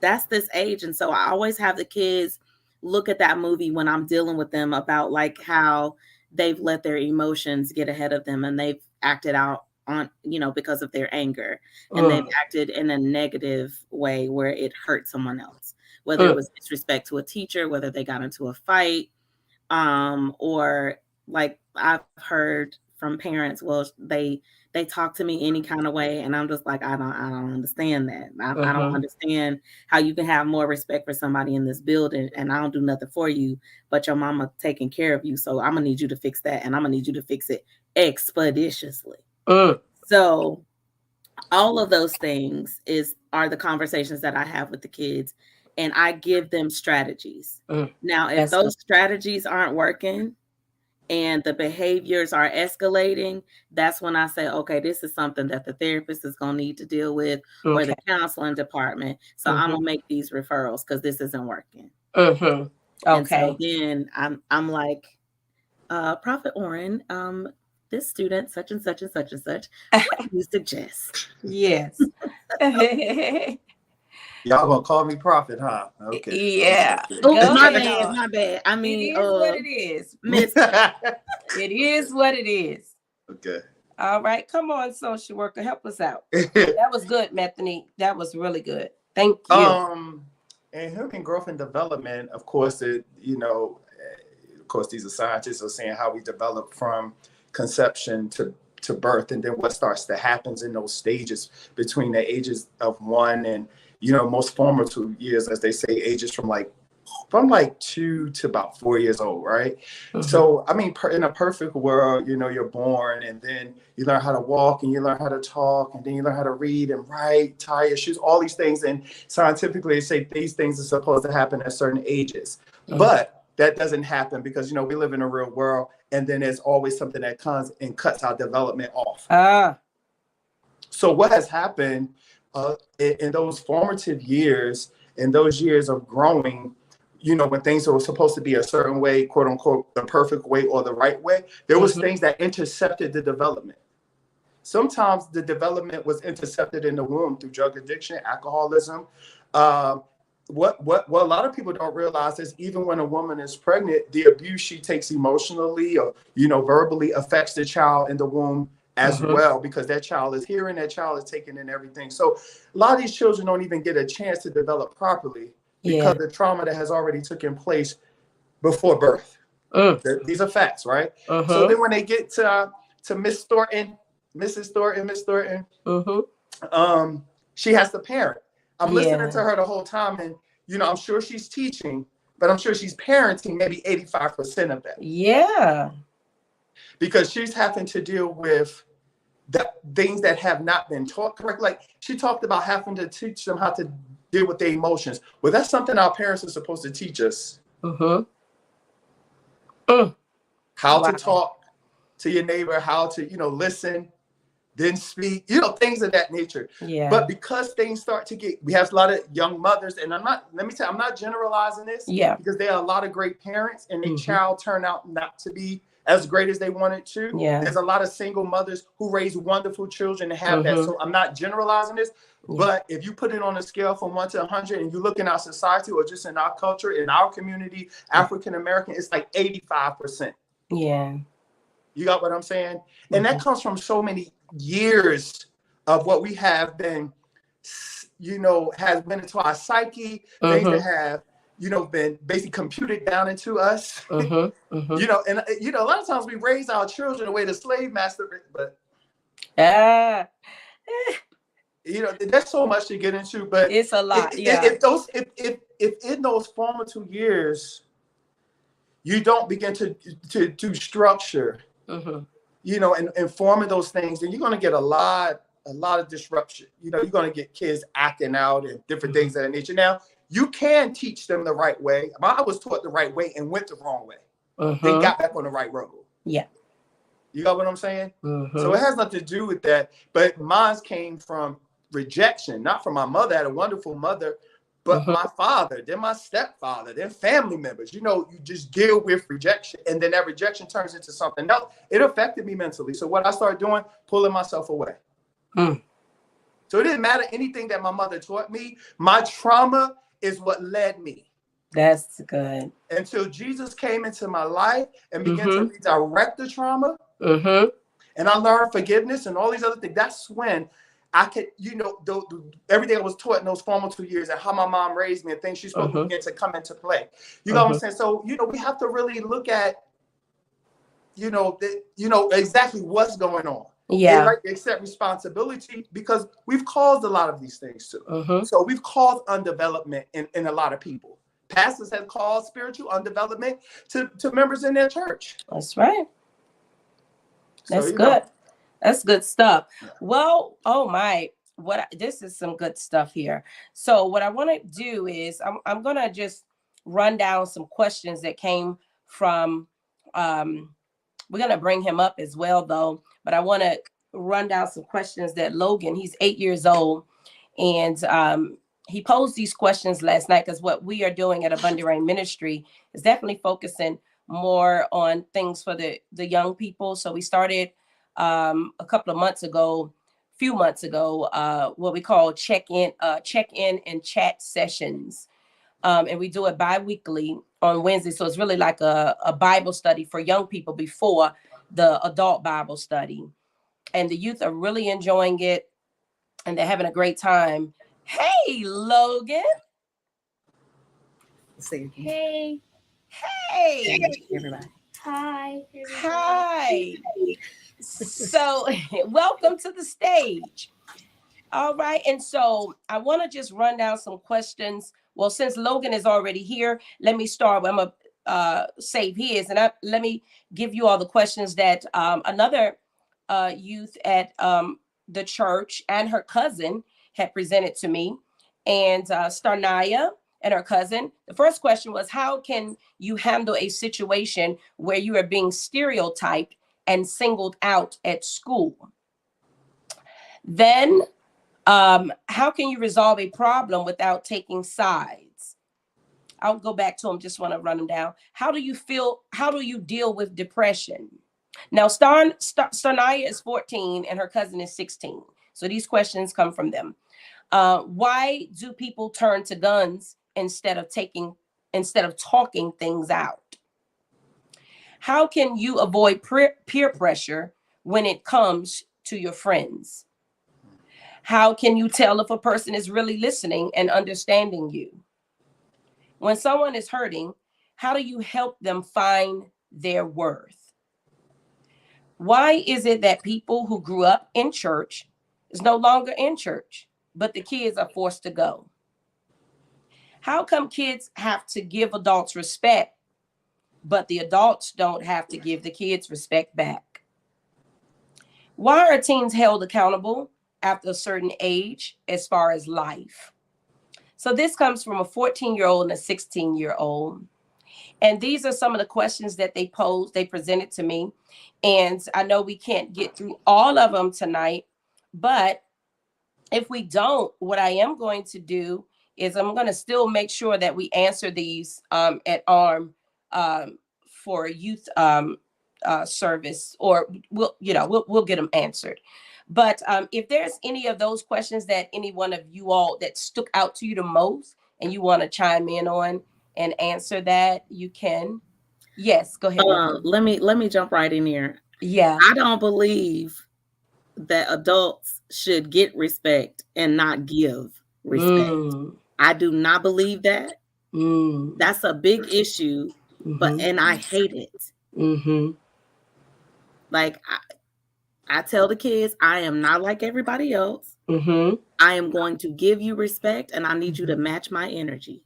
that's this age. And so I always have the kids look at that movie when I'm dealing with them about like how they've let their emotions get ahead of them and they've acted out on, you know, because of their anger, and they've acted in a negative way where it hurt someone else, whether it was disrespect to a teacher, whether they got into a fight, or like I've heard from parents, well, they talk to me any kind of way, and I'm just like, I don't understand that. I don't understand how you can have more respect for somebody in this building, and I don't do nothing for you, but your mama taking care of you, so I'm gonna need you to fix that, and I'm gonna need you to fix it expeditiously. So all of those things are the conversations that I have with the kids, and I give them strategies. Now, if those strategies aren't working and the behaviors are escalating, that's when I say, okay, this is something that the therapist is going to need to deal with, or the counseling department. So I'm going to make these referrals because this isn't working. Okay. And so then I'm like, Prophet Oren, this student, such and such and such and such, what do you suggest? Yes. Y'all gonna call me Prophet, huh? Okay. Yeah. Oh, my bad. I mean, it is what it is. Miss. It is what it is. Okay. All right. Come on, social worker. Help us out. That was good, Methany. That was really good. Thank you. And human growth and development, of course, of course, these are scientists are saying how we develop from conception to birth, and then what starts to happen in those stages between the ages of 1 and, most formative years, as they say, ages from 2 to about 4 years old, right? So, I mean, in a perfect world, you're born, and then you learn how to walk, and you learn how to talk, and then you learn how to read and write, tie your shoes, all these things. And scientifically, they say these things are supposed to happen at certain ages. But that doesn't happen because, we live in a real world, and then there's always something that comes and cuts our development off. So what has happened in those formative years, in those years of growing, when things were supposed to be a certain way, quote unquote, the perfect way or the right way, there was things that intercepted the development. Sometimes the development was intercepted in the womb through drug addiction, alcoholism. What a lot of people don't realize is even when a woman is pregnant, the abuse she takes emotionally or, verbally affects the child in the womb as well, because that child is hearing, that child is taking in everything. So a lot of these children don't even get a chance to develop properly because of the trauma that has already taken place before birth. These are facts, right? So then when they get to Mrs. Thornton, she has to parent. I'm listening to her the whole time, and I'm sure she's teaching, but I'm sure she's parenting maybe 85% of that. Yeah. Because she's having to deal with the things that have not been taught correctly. Like she talked about having to teach them how to deal with their emotions. Well, that's something our parents are supposed to teach us. How to talk to your neighbor, how to, listen, then speak, things of that nature. Yeah. But because things start to we have a lot of young mothers, and I'm not generalizing this. Yeah. Because there are a lot of great parents, and their child turned out not to be as great as they wanted to. Yeah. There's a lot of single mothers who raise wonderful children and have that. So I'm not generalizing this, but if you put it on a scale from 1 to 100 and you look in our society or just in our culture, in our community, African American, it's like 85%. Yeah. You got what I'm saying? And that comes from so many years of what we have been, has been into our psyche, things that have, been basically computed down into us. And a lot of times we raise our children the way the slave master, but there's so much to get into. But it's a lot. If in those formative years you don't begin to structure, and forming those things, then you're going to get a lot of disruption. You're going to get kids acting out and different things of that nature. Now, you can teach them the right way. I was taught the right way and went the wrong way. They got back on the right road. Yeah. You got what I'm saying? So it has nothing to do with that. But mine came from rejection, not from my mother. I had a wonderful mother, but my father, then my stepfather, then family members. You just deal with rejection, and then that rejection turns into something else. It affected me mentally. So what I started doing, pulling myself away. So it didn't matter anything that my mother taught me. My trauma is what led me. That's good. Until Jesus came into my life and began to redirect the trauma. And I learned forgiveness and all these other things. That's when I could, you know, everything I was taught in those formative years and how my mom raised me and things she spoke began to come into play. You know what I'm saying? So, you know, we have to really look at, you know, exactly what's going on. Yeah. And accept responsibility, because we've caused a lot of these things too. So we've caused undevelopment in a lot of people. Pastors have caused spiritual undevelopment to members in their church. That's right. That's So, good. That's good stuff. Well, oh my, this is some good stuff here. So what I want to do is I'm going to just run down some questions that came from, we're going to bring him up as well though, but I want to run down some questions that Logan, he's 8 years old, and he posed these questions last night, because what we are doing at Abundant Rain Ministry is definitely focusing more on things for the young people. So we started a few months ago, what we call check-in and chat sessions. And we do it bi-weekly on Wednesday. So it's really like a Bible study for young people before the adult Bible study. And the youth are really enjoying it, and they're having a great time. Hey, Logan. Hey. Hey, Everybody. Hi. hi. So welcome to the stage. All right. And so I want to just run down some questions. Well, since Logan is already here, let me start. I'm going to save his, and let me give you all the questions that another youth at the church and her cousin had presented to me, and Starnaya and her cousin. The first question was, how can you handle a situation where you are being stereotyped and singled out at school? Then, how can you resolve a problem without taking sides? I'll go back to them. Just want to run them down. How do you feel? How do you deal with depression? Now, Starnaya is 14 and her cousin is 16. So these questions come from them. Why do people turn to guns instead of talking things out? How can you avoid peer pressure when it comes to your friends? How can you tell if a person is really listening and understanding you? When someone is hurting, how do you help them find their worth? Why is it that people who grew up in church is no longer in church, but the kids are forced to go? How come kids have to give adults respect, but the adults don't have to give the kids respect back? Why are teens held accountable after a certain age as far as life? So this comes from a 14-year-old and a 16-year-old. And these are some of the questions that they presented to me. And I know we can't get through all of them tonight, but if we don't, what I am going to do is I'm going to still make sure that we answer these at ARM for youth service, or we'll get them answered. But if there's any of those questions that any one of you all that stuck out to you the most and you want to chime in on and answer that, you can. Yes, go ahead. Let me jump right in here. Yeah. I don't believe that adults should get respect and not give respect. I do not believe that. That's a big issue, and I hate it. Like I tell the kids, I am not like everybody else. I am going to give you respect, and I need you to match my energy.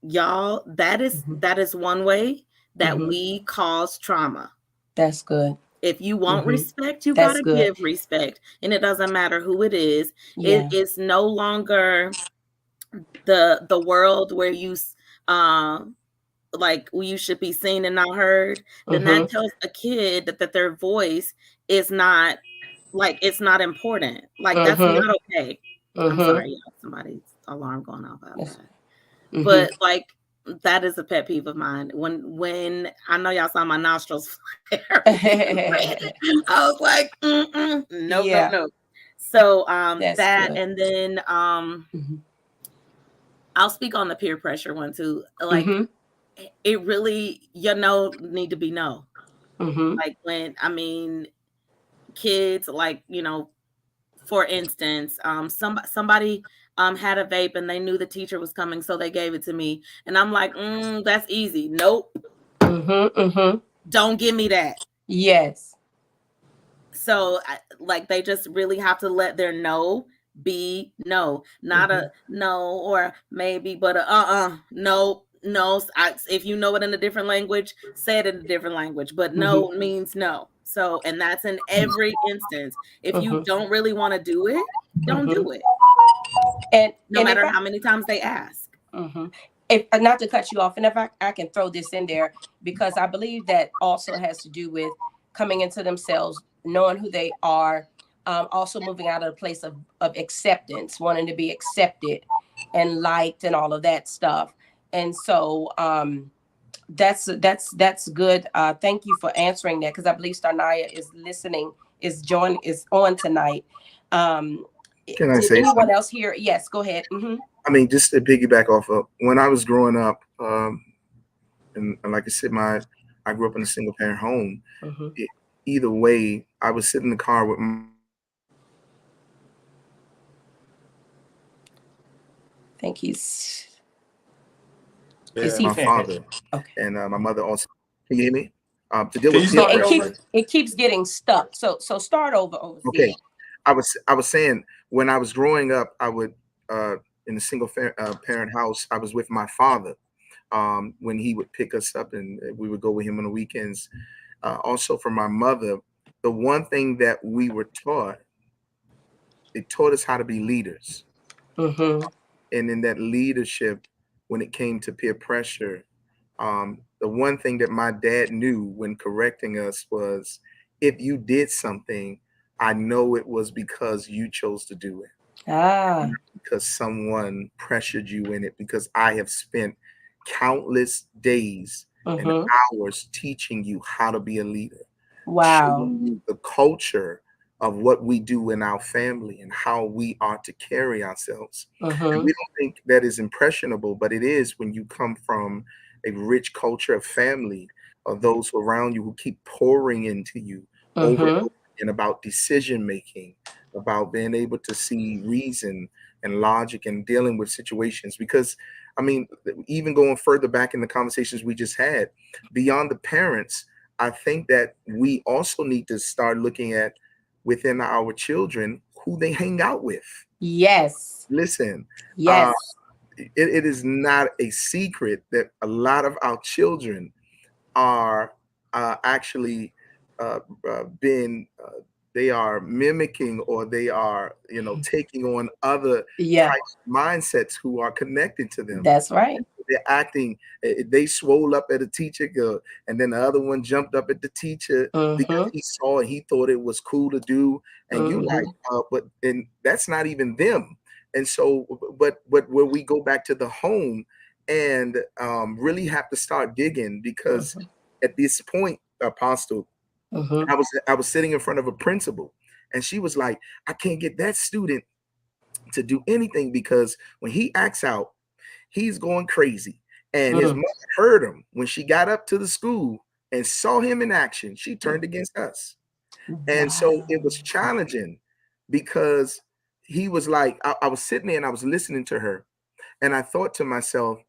Y'all, that is one way that we cause trauma. That's good. If you want respect, you gotta give respect, and it doesn't matter who it is. Yeah. It is no longer the world where you like you should be seen and not heard. Then that tells a kid that their voice is not, like, it's not important. Like that's not okay. I'm sorry, somebody's alarm going off out there. But like that is a pet peeve of mine. When I know y'all saw my nostrils flare, I was like, nope, Yeah. nope. So That's that, good. and then Mhm. I'll speak on the peer pressure one too. Like Mhm. it really, need to be no. Mhm. Like kids, like, for instance, somebody had a vape and they knew the teacher was coming, so they gave it to me, and I'm like, that's easy. Nope, Mhm. Mhm. don't give me that. Yes. So like they just really have to let their no be no, not a no or maybe, but no. If you know it in a different language, say it in a different language, but no means no. So, and that's in every instance. If you don't really want to do it, don't do it, And no if matter I how many times they ask. if not to cut you off, and if I can throw this in there, because I believe that also has to do with coming into themselves, knowing who they are, also moving out of a place of acceptance, wanting to be accepted and liked and all of that stuff. And so that's good. Thank you for answering that, because I believe Starnaya is listening, is on tonight. Can I Did say anyone something? else hear? Yes, go ahead. I mean, just to piggyback off of when I was growing up, and like I said, I grew up in a single parent home. Either way, I would sit in the car with I think he's Yeah, he my we can't hear father, you. okay. and my mother also. Can you hear me? To deal Can with you peer Yeah, start pressure. over? it keeps getting stuck. So start over, Okay, overseer. I was saying when I was growing up, I would in a single parent house. I was with my father when he would pick us up, and we would go with him on the weekends. Also, for my mother, the one thing that we were taught, it taught us how to be leaders. And in that leadership, when it came to peer pressure, the one thing that my dad knew when correcting us was, if you did something, I know it was because you chose to do it, Ah. not because someone pressured you in it, because I have spent countless days and hours teaching you how to be a leader, Wow. showing you the culture of what we do in our family and how we are to carry ourselves. And we don't think that is impressionable, but it is when you come from a rich culture of family, or those around you who keep pouring into you over and over again about decision making, about being able to see reason and logic and dealing with situations. Because, I mean, even going further back in the conversations we just had, beyond the parents, I think that we also need to start looking at within our children who they hang out with. Yes. Listen, Yes. it is not a secret that a lot of our children are actually being they are mimicking, or they are taking on other Yeah. types of mindsets who are connected to them. That's right. They're acting, they swole up at a teacher, and then the other one jumped up at the teacher because he saw it, he thought it was cool to do, and you like, and that's not even them. And so, but where we go back to the home and really have to start digging, because at this point, Apostle, I was sitting in front of a principal, and she was like, I can't get that student to do anything because when he acts out, he's going crazy. And his mother heard him when she got up to the school and saw him in action. She turned against us. And so it was challenging, because he was like, I was sitting there and I was listening to her. And I thought to myself,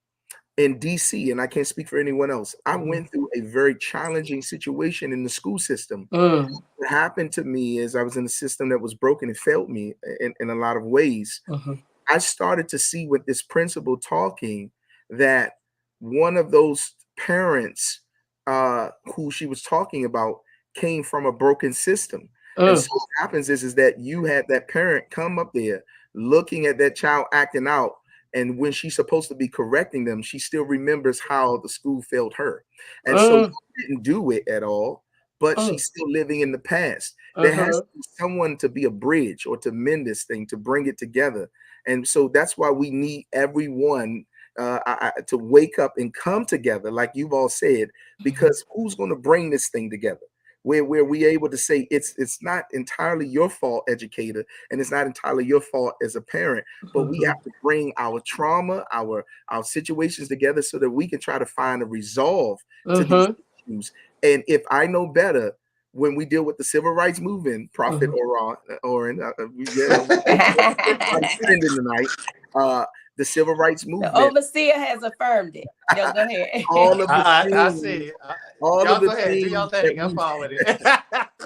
in DC, and I can't speak for anyone else, I went through a very challenging situation in the school system. What happened to me is I was in a system that was broken. It failed me in a lot of ways. I started to see with this principal talking that one of those parents who she was talking about came from a broken system. And so what happens is that you had that parent come up there looking at that child acting out. And when she's supposed to be correcting them, she still remembers how the school failed her. And so she didn't do it at all, but she's still living in the past. There has to be someone to be a bridge or to mend this thing, to bring it together. And so that's why we need everyone to wake up and come together, like you've all said, because who's going to bring this thing together? Where we able to say it's not entirely your fault, educator, and it's not entirely your fault as a parent, but we have to bring our trauma, our situations together so that we can try to find a resolve to these issues. And if I know better, when we deal with the civil rights movement, Prophet Oren, spending the night, the civil rights movement. The overseer has affirmed it. No, go ahead. All of the I see. all Y'all of the go ahead, do things y'all thing. I'm following it.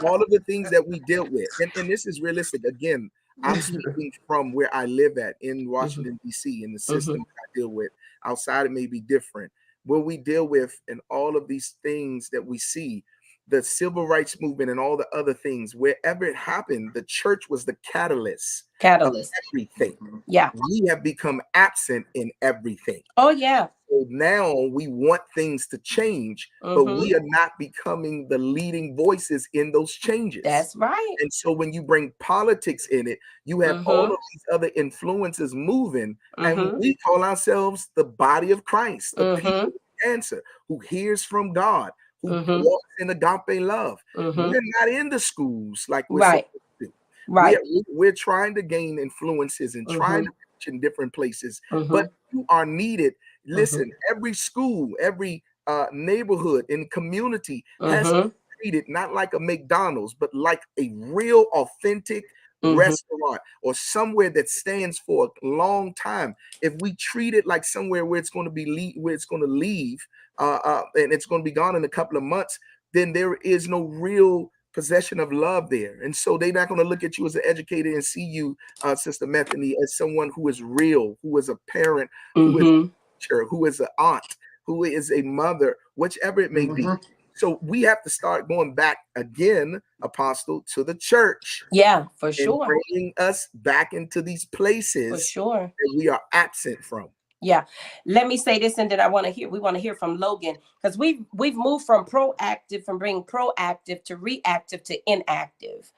all of the things that we dealt with, and this is realistic. Again, I'm speaking from where I live at in Washington, D.C., and the system I deal with. Outside, it may be different. What we deal with and all of these things that we see, the civil rights movement and all the other things, wherever it happened, the church was the catalyst of everything. Yeah. We have become absent in everything. Oh, yeah. So now we want things to change, but we are not becoming the leading voices in those changes. That's right. And so when you bring politics in it, you have all of these other influences moving, and we call ourselves the body of Christ, the people who answer, who hears from God, who walks in agape love. We're not in the schools like we're supposed to. Right. We're trying to gain influences and trying to reach in different places, but you are needed. Listen, every school, every neighborhood and community has to be treated not like a McDonald's, but like a real, authentic restaurant or somewhere that stands for a long time. If we treat it like somewhere where it's going to be where it's going to leave, and it's going to be gone in a couple of months, then there is no real possession of love there. And so they're not going to look at you as an educator and see you, Sister Methany, as someone who is real, who is a parent, who is a teacher, who is an aunt, who is a mother, whichever it may be. So we have to start going back again, Apostle, to the church. Yeah, for sure. Bringing us back into these places for sure that we are absent from. Yeah, let me say this, and then we want to hear from Logan, because we've moved from being proactive to reactive to inactive,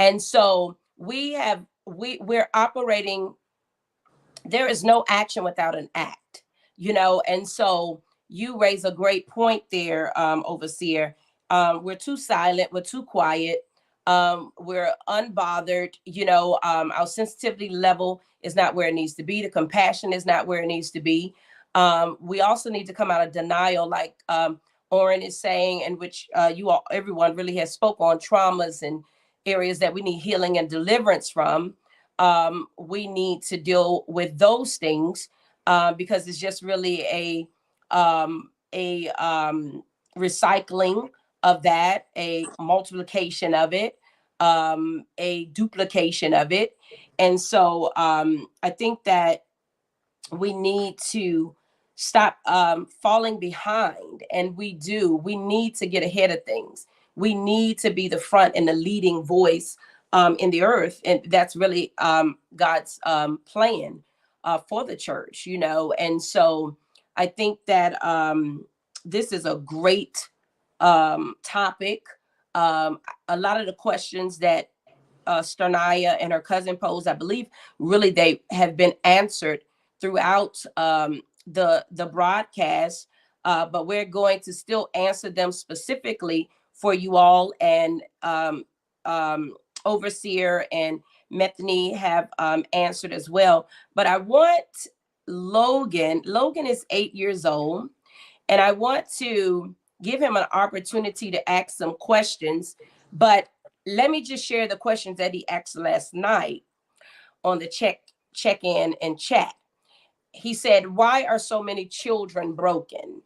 and so we're operating. There is no action without an act, and so you raise a great point there, Overseer. We're too silent, we're too quiet, we're unbothered, our sensitivity level is not where it needs to be. The compassion is not where it needs to be. We also need to come out of denial, like Oren is saying, and which everyone really has spoke on, traumas and areas that we need healing and deliverance from. We need to deal with those things because it's just really a recycling of that, a multiplication of it, a duplication of it. And so I think that we need to stop falling behind. And we need to get ahead of things. We need to be the front and the leading voice in the earth. And that's really God's plan for the church, And so I think that this is a great topic. A lot of the questions that Sternia and her cousin posed, I believe, really they have been answered throughout the broadcast, but we're going to still answer them specifically for you all. And Overseer and Methany have answered as well. But I want Logan is 8 years old, and I want to give him an opportunity to ask some questions. But let me just share the questions that he asked last night on the check-in and chat. He said, why are so many children broken?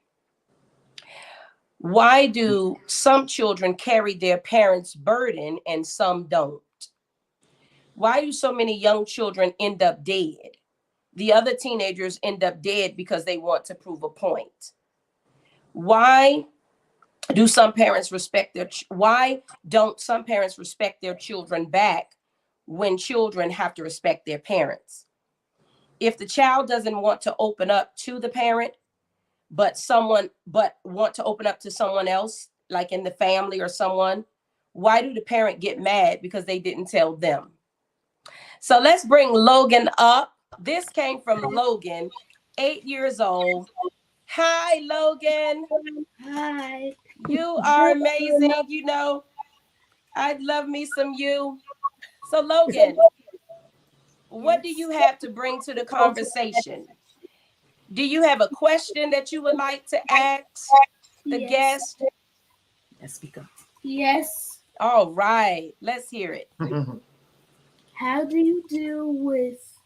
Why do some children carry their parents' burden and some don't? Why do so many young children end up dead? The other teenagers end up dead because they want to prove a point. Why don't some parents respect their children back when children have to respect their parents? If the child doesn't want to open up to the parent, but want to open up to someone else, like in the family or someone, why do the parent get mad because they didn't tell them? So let's bring Logan up. This came from Logan. 8 years old. Hi, Logan. Hi. You are amazing. You know, I'd love me some you. So, Logan, what do you have to bring to the conversation? Do you have a question that you would like to ask the guest? Let's speak up. Yes. All right, let's hear it. How do you deal with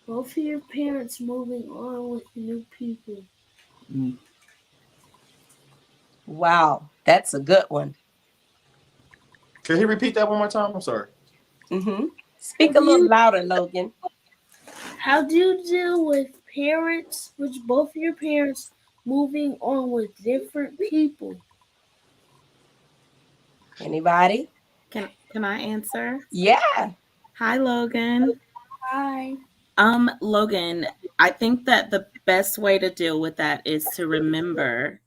both of your parents moving on with new people? Wow, that's a good one. Can he repeat that one more time? I'm sorry. Speak a little louder, Logan. How do you deal with both of your parents moving on with different people? Anybody? Can I answer? Yeah. Hi, Logan. Hi. Logan, I think that the best way to deal with that is to remember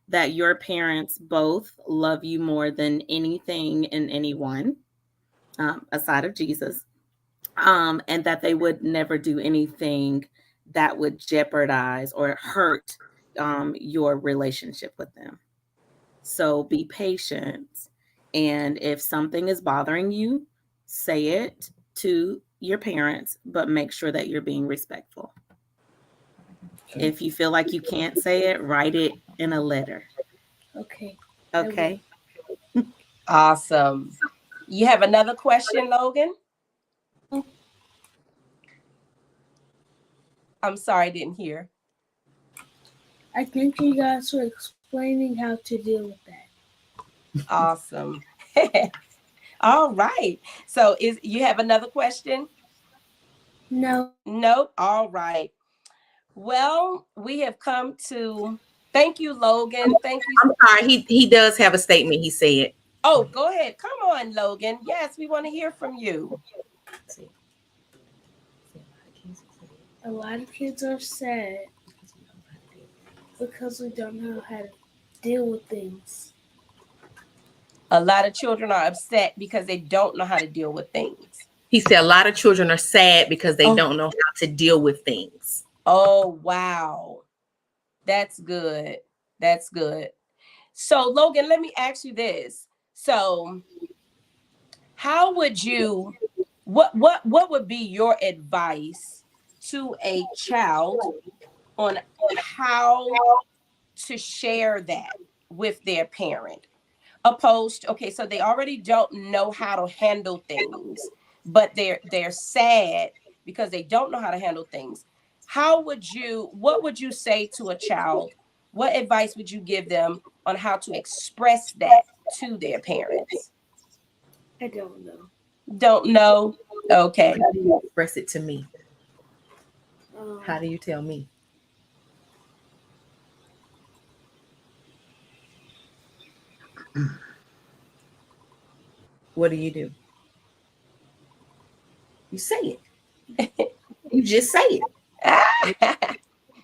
that your parents both love you more than anything and anyone, aside of Jesus, and that they would never do anything that would jeopardize or hurt your relationship with them. So be patient. And if something is bothering you, say it to your parents, but make sure that you're being respectful. If you feel like you can't say it, write it in a letter. Okay. Okay. Awesome. You have another question, Logan? I'm sorry, I didn't hear. I think you guys were explaining how to deal with that. Awesome. All right. So you have another question? No. Nope. All right. Well, we have come to thank you, Logan. Thank you. I'm sorry. He does have a statement he said. Oh, go ahead. Come on, Logan. Yes, we want to hear from you. A lot of kids are sad because we don't know how to deal with things. A lot of children are upset because they don't know how to deal with things. He said a lot of children are sad because they don't know how to deal with things. Oh, wow. That's good. That's good. So, Logan, let me ask you this. So, how would you, what would be your advice to a child on how to share that with their parent? Opposed, okay, so they already don't know how to handle things, but they're sad because they don't know how to handle things. What would you say to a child? What advice would you give them on how to express that to their parents? I don't know. Don't know? Okay. How do you express it to me? How do you tell me? What do? You say it. You just say it.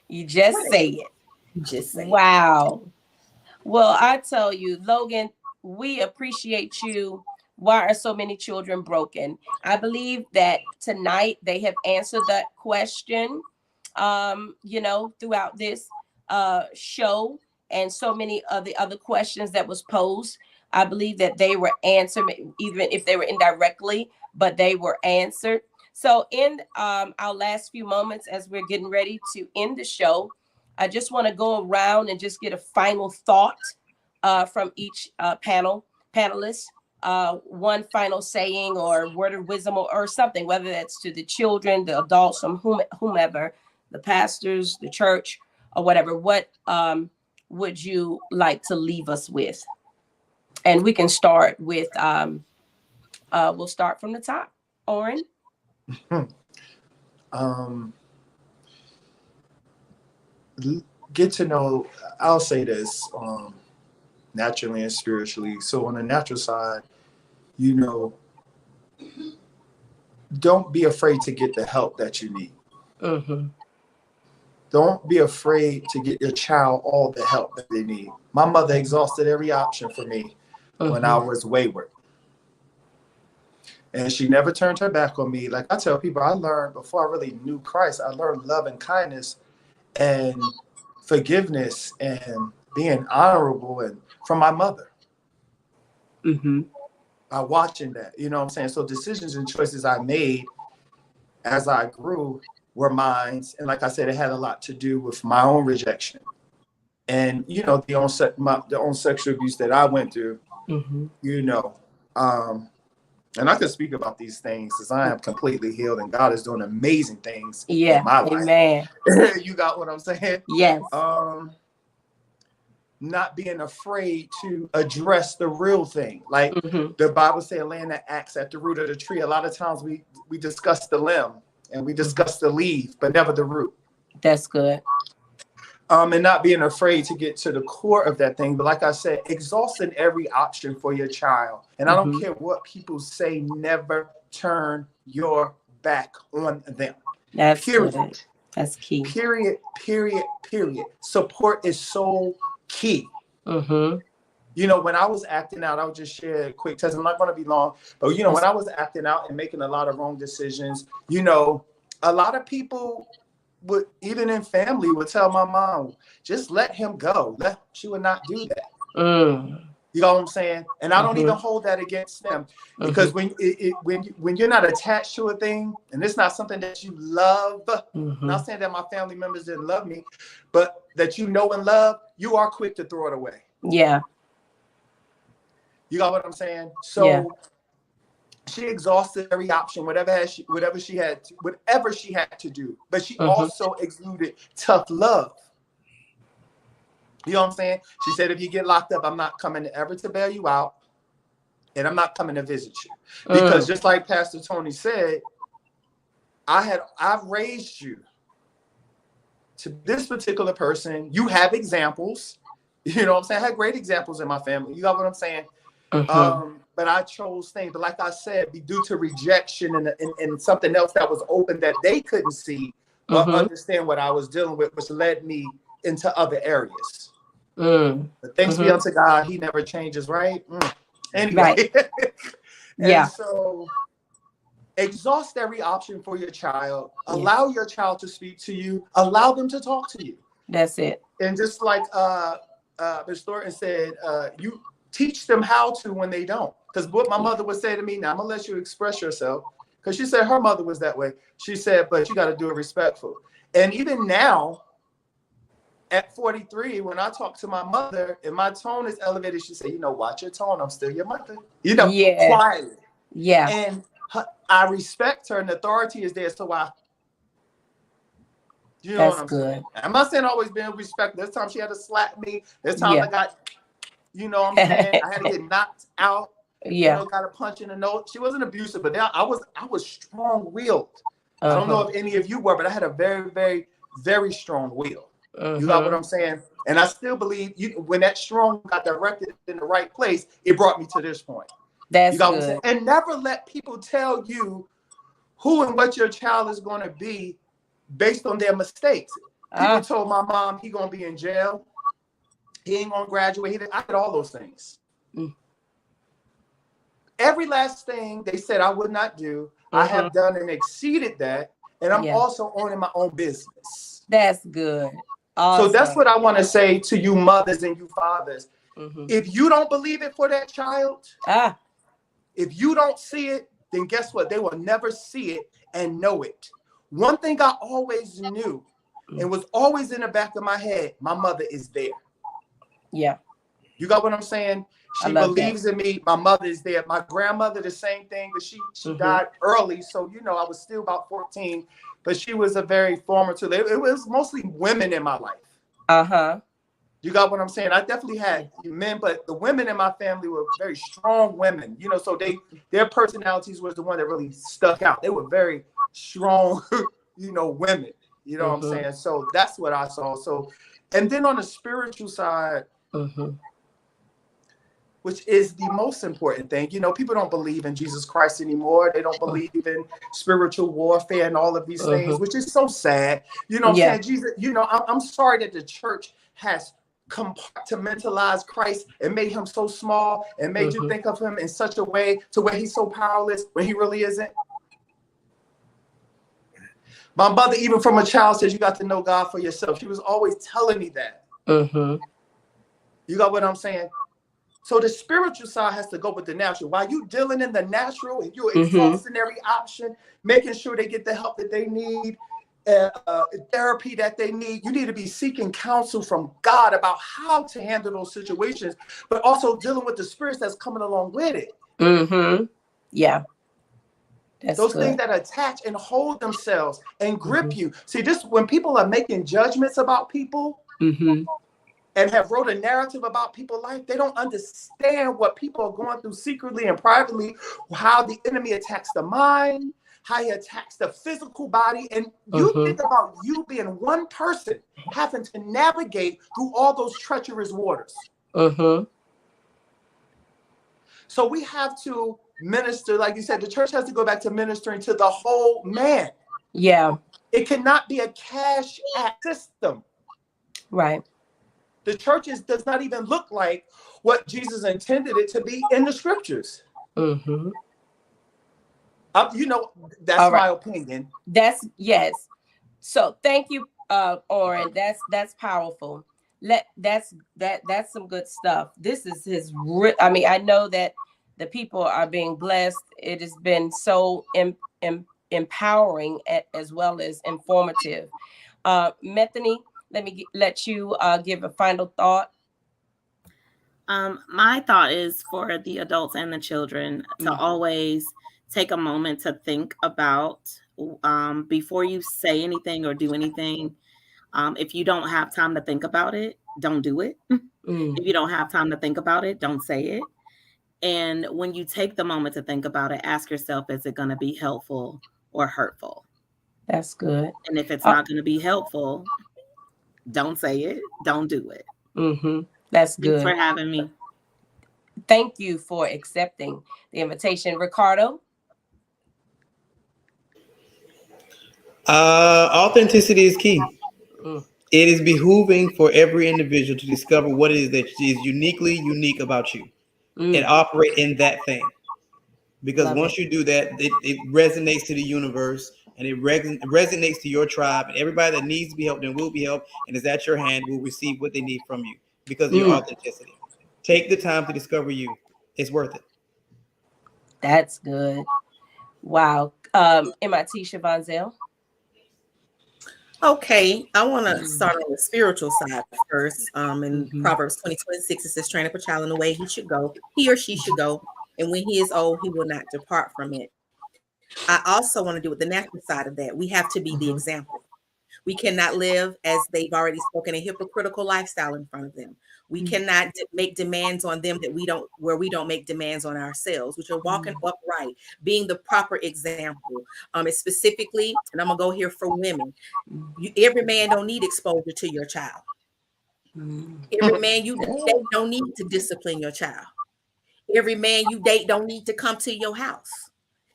You just say it. You just say wow. Well, I tell you, Logan, we appreciate you. Why are so many children broken? I believe that tonight they have answered that question, throughout this show, and so many of the other questions that was posed. I believe that they were answered, even if they were indirectly, but they were answered. So in our last few moments, as we're getting ready to end the show, I just want to go around and just get a final thought from each panelist. One final saying or word of wisdom or something, whether that's to the children, the adults, whomever, the pastors, the church, or whatever. What would you like to leave us with? And we can start with, we'll start from the top. Oren? Get to know, I'll say this, naturally and spiritually. So on the natural side, don't be afraid to get the help that you need. Mm-hmm. Don't be afraid to get your child all the help that they need. My mother exhausted every option for me when I was wayward. And she never turned her back on me. Like I tell people, I learned before I really knew Christ, I learned love and kindness and forgiveness and being honorable and from my mother. Mm-hmm. By watching that, you know what I'm saying? So decisions and choices I made as I grew were mine. And like I said, it had a lot to do with my own rejection. And, you know, the own sexual abuse that I went through, you know. And I could speak about these things because I am completely healed and God is doing amazing things in my life. Amen. You got what I'm saying? Yes. Not being afraid to address the real thing. Like the Bible said, laying the axe at the root of the tree. A lot of times we discuss the limb and we discuss the leaf, but never the root. That's good. And not being afraid to get to the core of that thing. But like I said, exhausting every option for your child. And I don't care what people say, never turn your back on them. That's period. Good. That's key. Period. Support is so key. You know, when I was acting out, I'll just share a quick test. I'm not going to be long, but you know, when I was acting out and making a lot of wrong decisions, you know, a lot of people would, even in family, would tell my mom, just let him go. She would not do that. You know what I'm saying? And I don't even hold that against them because when you're not attached to a thing and it's not something that you love, not saying that my family members didn't love me, but that you know and love, you are quick to throw it away. Yeah. You got what I'm saying? So she exhausted every option, whatever she had to do. But she also exuded tough love. You know what I'm saying? She said, if you get locked up, I'm not coming ever to bail you out. And I'm not coming to visit you. Because just like Pastor Tony said, I've raised you to this particular person. You have examples. You know what I'm saying? I had great examples in my family. You got what I'm saying? But I chose things. But like I said, due to rejection and something else that was open that they couldn't see or understand what I was dealing with, which led me into other areas. But thanks be unto God, he never changes, right? Anyway. Right. So exhaust every option for your child. Allow your child to speak to you. Allow them to talk to you. That's it. And just like Ms. Thornton said, you teach them how to when they don't. Because what my mother would say to me, now I'm going to let you express yourself. Because she said her mother was that way. She said, but you got to do it respectful. And even now, at 43, when I talk to my mother and my tone is elevated, she said, you know, watch your tone. I'm still your mother. You know, quietly. Yeah. And I respect her and authority is there. So you know what I'm saying? I'm not saying always being respectful. This time she had to slap me. This time I got, you know what I'm saying? I had to get knocked out. You know, got a punch in the nose. She wasn't abusive, but now I was strong-willed. I don't know if any of you were, but I had a very, very, very strong will. You got what I'm saying? And I still believe when that strong got directed in the right place, it brought me to this point. That's you got good. What I'm saying? And never let people tell you who and what your child is going to be based on their mistakes. People told my mom he going to be in jail. He ain't going to graduate. I did all those things. Every last thing they said I would not do, I have done and exceeded that. And I'm also owning my own business. That's good. Awesome. So that's what I want to say to you mothers and you fathers. If you don't believe it for that child, if you don't see it, then guess what? They will never see it and know it. One thing I always knew and was always in the back of my head, my mother is there. Yeah. You got what I'm saying? She believes in me. My mother is there. My grandmother, the same thing, but she died early. So, you know, I was still about 14, but she was a very formative. It was mostly women in my life. You got what I'm saying? I definitely had men, but the women in my family were very strong women, you know, so their personalities was the one that really stuck out. They were very strong, you know, women, you know what I'm saying? So that's what I saw. So, and then on the spiritual side, which is the most important thing. You know, people don't believe in Jesus Christ anymore. They don't believe in spiritual warfare and all of these things, which is so sad. You know what I'm saying? Jesus, you know, I'm sorry that the church has compartmentalized Christ and made him so small and made you think of him in such a way to where he's so powerless when he really isn't? My mother, even from a child, says you got to know God for yourself. She was always telling me that. You got what I'm saying? So the spiritual side has to go with the natural. While you dealing in the natural and you're exhausting every option, making sure they get the help that they need, therapy that they need, you need to be seeking counsel from God about how to handle those situations, but also dealing with the spirits that's coming along with it. Yeah. That's those good. things that attach and hold themselves and grip you. See, this when people are making judgments about people and have wrote a narrative about people's life, they don't understand what people are going through secretly and privately, how the enemy attacks the mind, how he attacks the physical body. And you think about you being one person having to navigate through all those treacherous waters. So we have to minister, like you said, the church has to go back to ministering to the whole man. Yeah. It cannot be a cash app system. Right. The church does not even look like what Jesus intended it to be in the scriptures. You know, that's my opinion. Yes. So thank you, Oren. That's powerful. That's some good stuff. This is I mean, I know that the people are being blessed. It has been so empowering as well as informative. Methany, let you give a final thought. My thought is for the adults and the children to always take a moment to think about before you say anything or do anything. If you don't have time to think about it, don't do it. If you don't have time to think about it, don't say it. And when you take the moment to think about it, ask yourself, is it going to be helpful or hurtful? That's good. And if it's not going to be helpful, don't say it. Don't do it. That's good. Thanks for having me. Thank you for accepting the invitation. Ricardo? Authenticity is key. It is behooving for every individual to discover what it is that is uniquely unique about you and operate in that thing. Because once you do that, it resonates to the universe and it resonates to your tribe, and everybody that needs to be helped and will be helped and is at your hand will receive what they need from you because of your authenticity. Take the time to discover you. It's worth it. That's good. Wow. MIT Shavanzel. Okay, I want to start on the spiritual side first. In Proverbs 20:26, it says, train up a child in the way he should go, he or she should go, and when he is old, he will not depart from it. I also want to do with the natural side of that. We have to be the example. We cannot live, as they've already spoken, a hypocritical lifestyle in front of them. We cannot make demands on them that we don't make demands on ourselves, which are walking upright, being the proper example. It's specifically, and I'm gonna go here for women. Every man don't need exposure to your child. Every man you date don't need to discipline your child. Every man you date don't need to come to your house.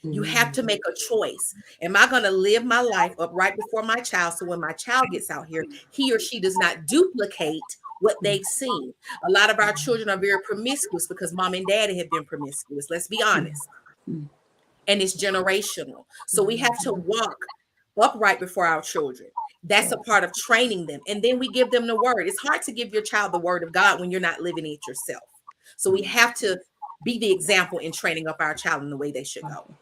You have to make a choice. Am I going to live my life upright before my child so when my child gets out here, he or she does not duplicate what they've seen? A lot of our children are very promiscuous because mom and daddy have been promiscuous. Let's be honest. And it's generational. So we have to walk upright before our children. That's a part of training them. And then we give them the word. It's hard to give your child the word of God when you're not living it yourself. So we have to be the example in training up our child in the way they should go.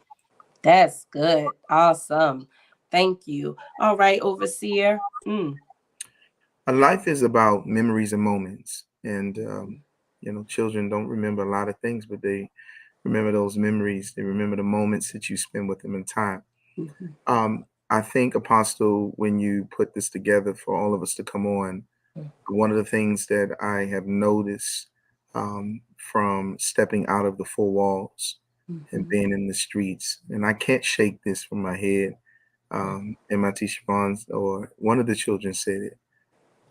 That's good. Awesome. Thank you. All right, Overseer. Life is about memories and moments. And, children don't remember a lot of things, but they remember those memories. They remember the moments that you spend with them in time. I think, Apostle, when you put this together for all of us to come on, one of the things that I have noticed from stepping out of the four walls and being in the streets, and I can't shake this from my head. MIT Siobhan's, or one of the children said it,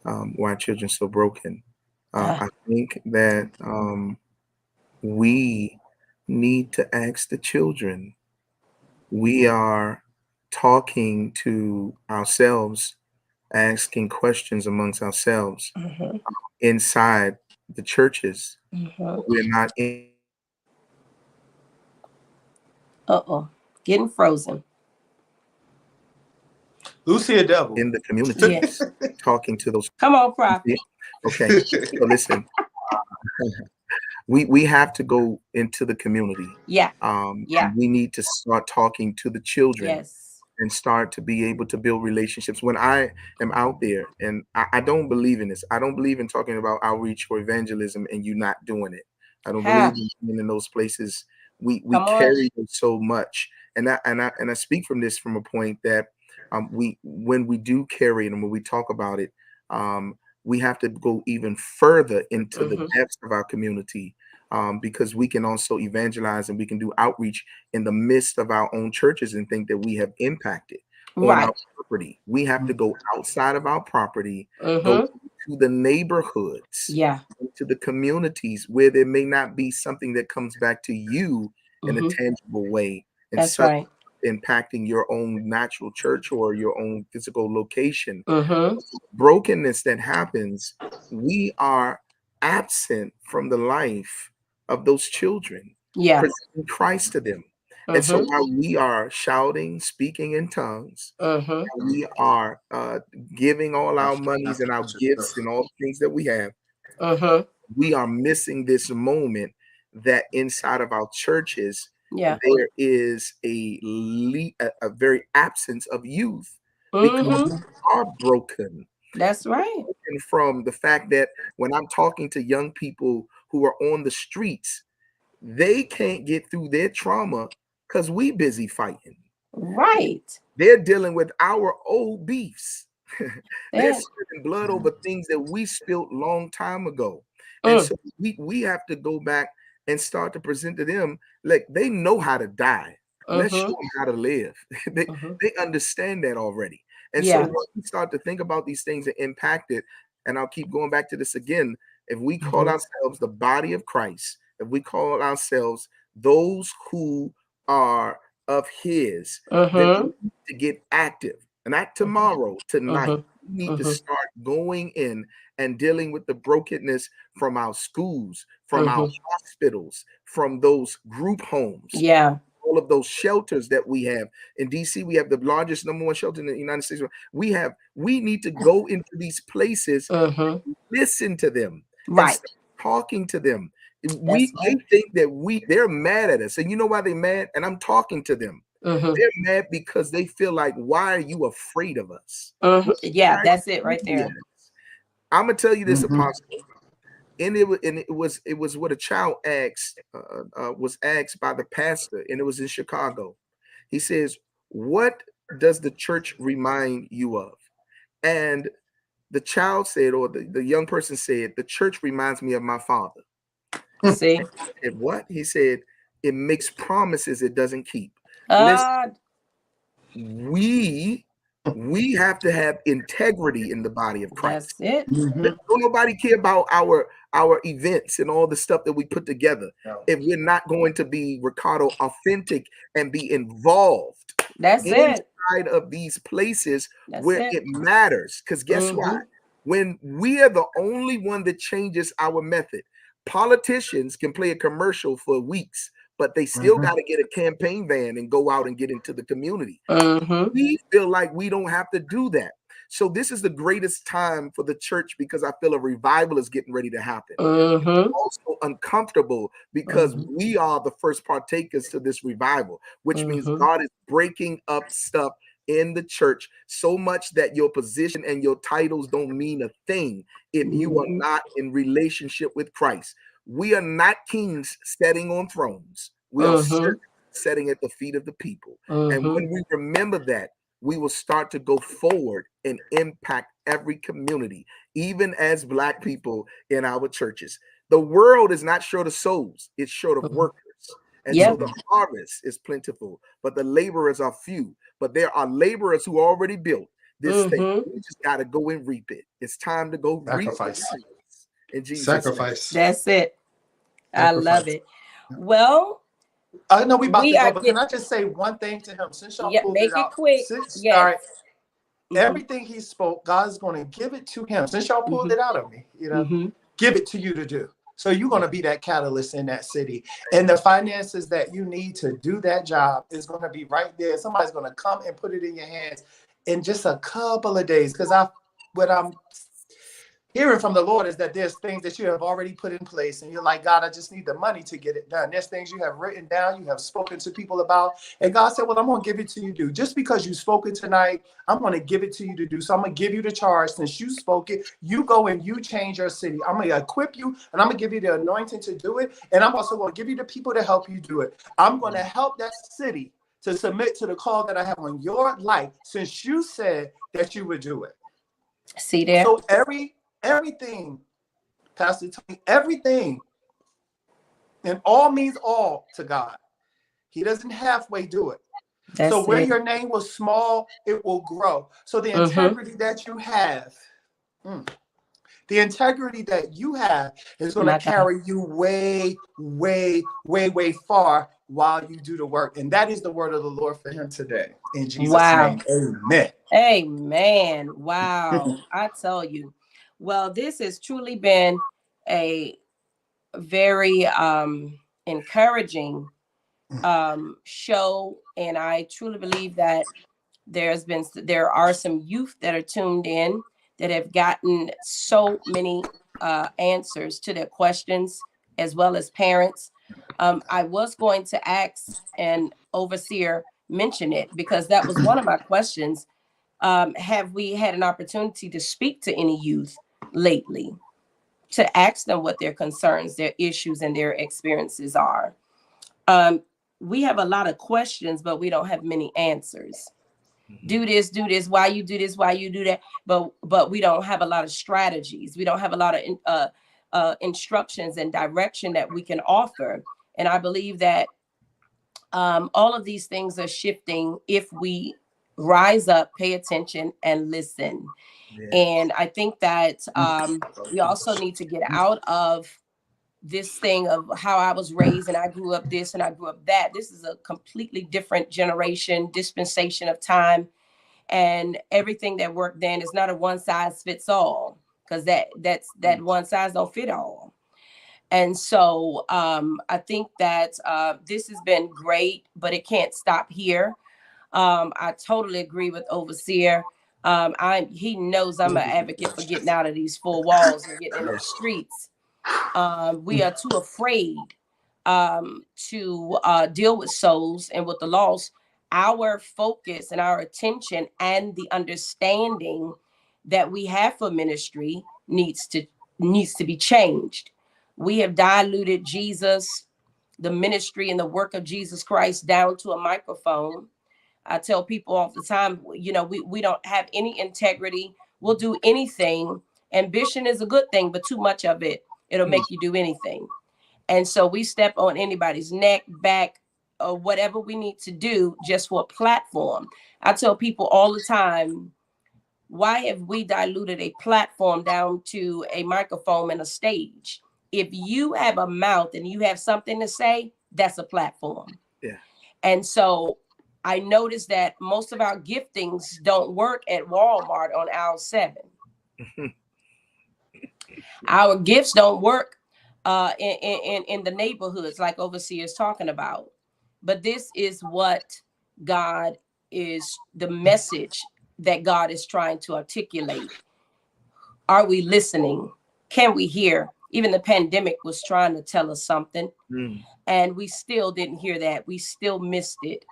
why are children so broken? I think that we need to ask the children. We are talking to ourselves, asking questions amongst ourselves. inside the churches. We're not in. Getting frozen. Lucy a devil. In the communities, talking to those. Come on, Prophet. Okay, so listen, we have to go into the community. Yeah. We need to start talking to the children. Yes. And start to be able to build relationships. When I am out there, and I don't believe in this. I don't believe in talking about outreach or evangelism and you not doing it. I don't believe in being in those places. We carry it so much, and I speak from this from a point that when we do carry it and when we talk about it, we have to go even further into the depths of our community. Because we can also evangelize and we can do outreach in the midst of our own churches and think that we have impacted on our property. We have to go outside of our property, go to the neighborhoods, to the communities where there may not be something that comes back to you in a tangible way. And that's right. Impacting your own natural church or your own physical location. Brokenness that happens, we are absent from the life of those children, presenting Christ to them. And so while we are shouting, speaking in tongues, we are giving all our monies and our gifts and all the things that we have, we are missing this moment that inside of our churches, there is a very absence of youth because we are broken. That's right. From the fact that when I'm talking to young people who are on the streets, they can't get through their trauma because we busy fighting. Right. They're dealing with our old beefs. They're spilling blood over things that we spilled long time ago. And so we have to go back and start to present to them, like, they know how to die. Let's show them how to live. They understand that already. And so when we start to think about these things that impact it, and I'll keep going back to this again, if we call ourselves the body of Christ, if we call ourselves those who are of his, then we need to get active. And not tomorrow, tonight, we need to start going in and dealing with the brokenness from our schools, from our hospitals, from those group homes. All of those shelters that we have in DC. We have the largest #1 shelter in the United States. We need to go into these places, listen to them, and start talking to them. They think that they're mad at us, and you know why they're mad? And I'm talking to them. They're mad because they feel like, why are you afraid of us? That's it right there. I'm gonna tell you this, Apostle. And it was what a child asked, was asked by the pastor, and it was in Chicago. He says, "What does the church remind you of?" And the child said, or the young person said, "The church reminds me of my father." See? And what? He said, "It makes promises it doesn't keep." Listen, we have to have integrity in the body of Christ. That's it. Don't nobody care about our events and all the stuff that we put together if we're not going to be, Ricardo, authentic and be involved. That's it. Inside of these places where it matters. Because guess what? When we are the only one that changes our method, politicians can play a commercial for weeks, but they still got to get a campaign van and go out and get into the community. We feel like we don't have to do that. So this is the greatest time for the church because I feel a revival is getting ready to happen. Also uncomfortable because we are the first partakers to this revival, which means God is breaking up stuff in the church so much that your position and your titles don't mean a thing if you are not in relationship with Christ. We are not kings sitting on thrones. We are sitting at the feet of the people. And when we remember that, we will start to go forward and impact every community, even as Black people in our churches. The world is not short of souls, it's short of workers. And so the harvest is plentiful, but the laborers are few. But there are laborers who already built this thing. We just got to go and reap it. It's time to go Sacrifice. reap it. In Jesus' Sacrifice. name. That's it. I love it. Well, I know we about to go, but can I just say one thing to him? Since y'all pulled make it out, quick. all right. Everything he spoke, God's going to give it to him. Since y'all pulled it out of me, give it to you to do. So you're going to be that catalyst in that city. And the finances that you need to do that job is going to be right there. Somebody's going to come and put it in your hands in just a couple of days. Because what I'm hearing from the Lord is that there's things that you have already put in place. And you're like, God, I just need the money to get it done. There's things you have written down, you have spoken to people about. And God said, well, I'm going to give it to you to do. Just because you spoke it tonight, I'm going to give it to you to do. So I'm going to give you the charge. Since you spoke it, you go and you change your city. I'm going to equip you and I'm going to give you the anointing to do it. And I'm also going to give you the people to help you do it. I'm going to help that city to submit to the call that I have on your life since you said that you would do it. See there? So everything, Pastor Tony, everything, and all means all to God. He doesn't halfway do it. So where your name was small, it will grow. So the integrity that you have, the integrity that you have is going to carry you way, way, way, way far while you do the work. And that is the word of the Lord for him today. In Jesus' name, amen. Amen. Wow. I tell you. Well, this has truly been a very encouraging show. And I truly believe that there are some youth that are tuned in that have gotten so many answers to their questions, as well as parents. I was going to ask an overseer mention it because that was one of my questions. Have we had an opportunity to speak to any youth lately to ask them what their concerns, their issues, and their experiences are? We have a lot of questions, but we don't have many answers. Do this, why you do this, why you do that. But we don't have a lot of strategies. We don't have a lot of instructions and direction that we can offer. And I believe that all of these things are shifting if we rise up, pay attention, and listen. Yeah. And I think that we also need to get out of this thing of how I was raised and I grew up this and I grew up that. This is a completely different generation, dispensation of time. And everything that worked then is not a one size fits all, because that one size don't fit all. And so I think that this has been great, but it can't stop here. I totally agree with Overseer. He knows I'm an advocate for getting out of these four walls and getting in the streets. We are too afraid to deal with souls and with the lost. Our focus and our attention and the understanding that we have for ministry needs to be changed. We have diluted Jesus, the ministry and the work of Jesus Christ down to a microphone. I tell people all the time, we don't have any integrity. We'll do anything. Ambition is a good thing, but too much of it, it'll make you do anything. And so we step on anybody's neck, back, or whatever we need to do just for a platform. I tell people all the time, why have we diluted a platform down to a microphone and a stage? If you have a mouth and you have something to say, that's a platform. Yeah. And so I noticed that most of our giftings don't work at Walmart on aisle 7. Our gifts don't work in the neighborhoods like Overseer is talking about. But this is what God is, the message that God is trying to articulate. Are we listening? Can we hear? Even the pandemic was trying to tell us something, and we still didn't hear that. We still missed it.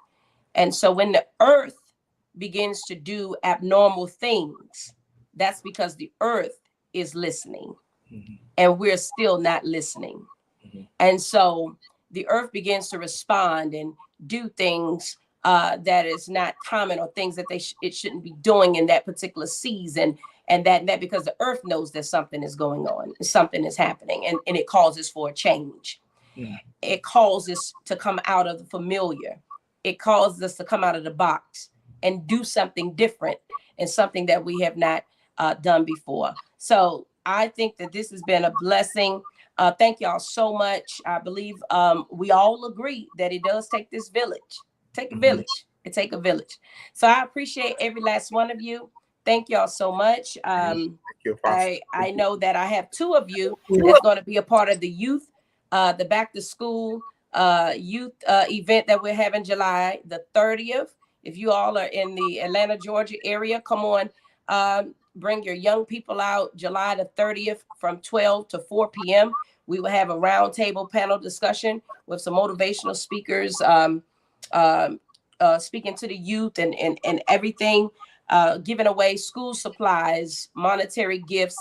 And so when the earth begins to do abnormal things, that's because the earth is listening, and we're still not listening. And so the earth begins to respond and do things that is not common, or things that it shouldn't be doing in that particular season. And that because the earth knows that something is going on, something is happening, and it causes for a change. It calls us to come out of the familiar. It calls us to come out of the box and do something different and something that we have not done before. So I think that this has been a blessing. Thank y'all so much. I believe we all agree that it does take this village. Take a village. It take a village. So I appreciate every last one of you. thank y'all so much. Thank you, Apostle. I know that I have two of you that's going to be a part of the youth, the back to school youth event that we're having July the 30th. If you all are in the Atlanta, Georgia area, come on, bring your young people out July the 30th from 12 to 4 p.m. We will have a roundtable panel discussion with some motivational speakers speaking to the youth and everything, giving away school supplies, monetary gifts,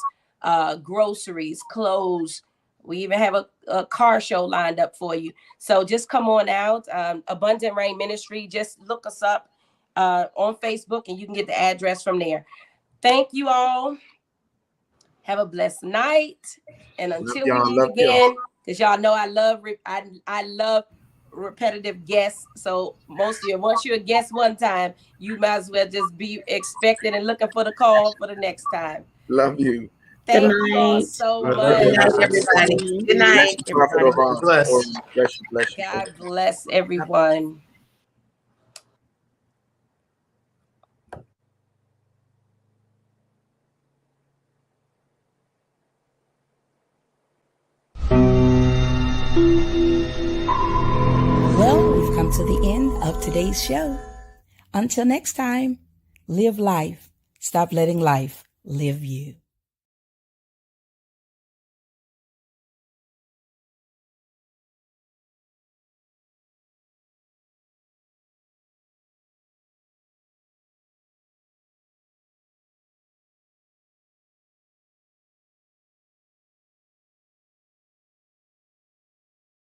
groceries, clothes. We even have a car show lined up for you. So just come on out. Abundant Rain Ministry. Just look us up on Facebook and you can get the address from there. Thank you all. Have a blessed night. And until we meet again, because y'all know I love repetitive guests. So most of you, once you're a guest one time, you might as well just be expecting and looking for the call for the next time. Love you. Thank you all so much. Good night, everybody. Good night, everybody. Bless you. God bless everyone. Well, we've come to the end of today's show. Until next time, live life. Stop letting life live you.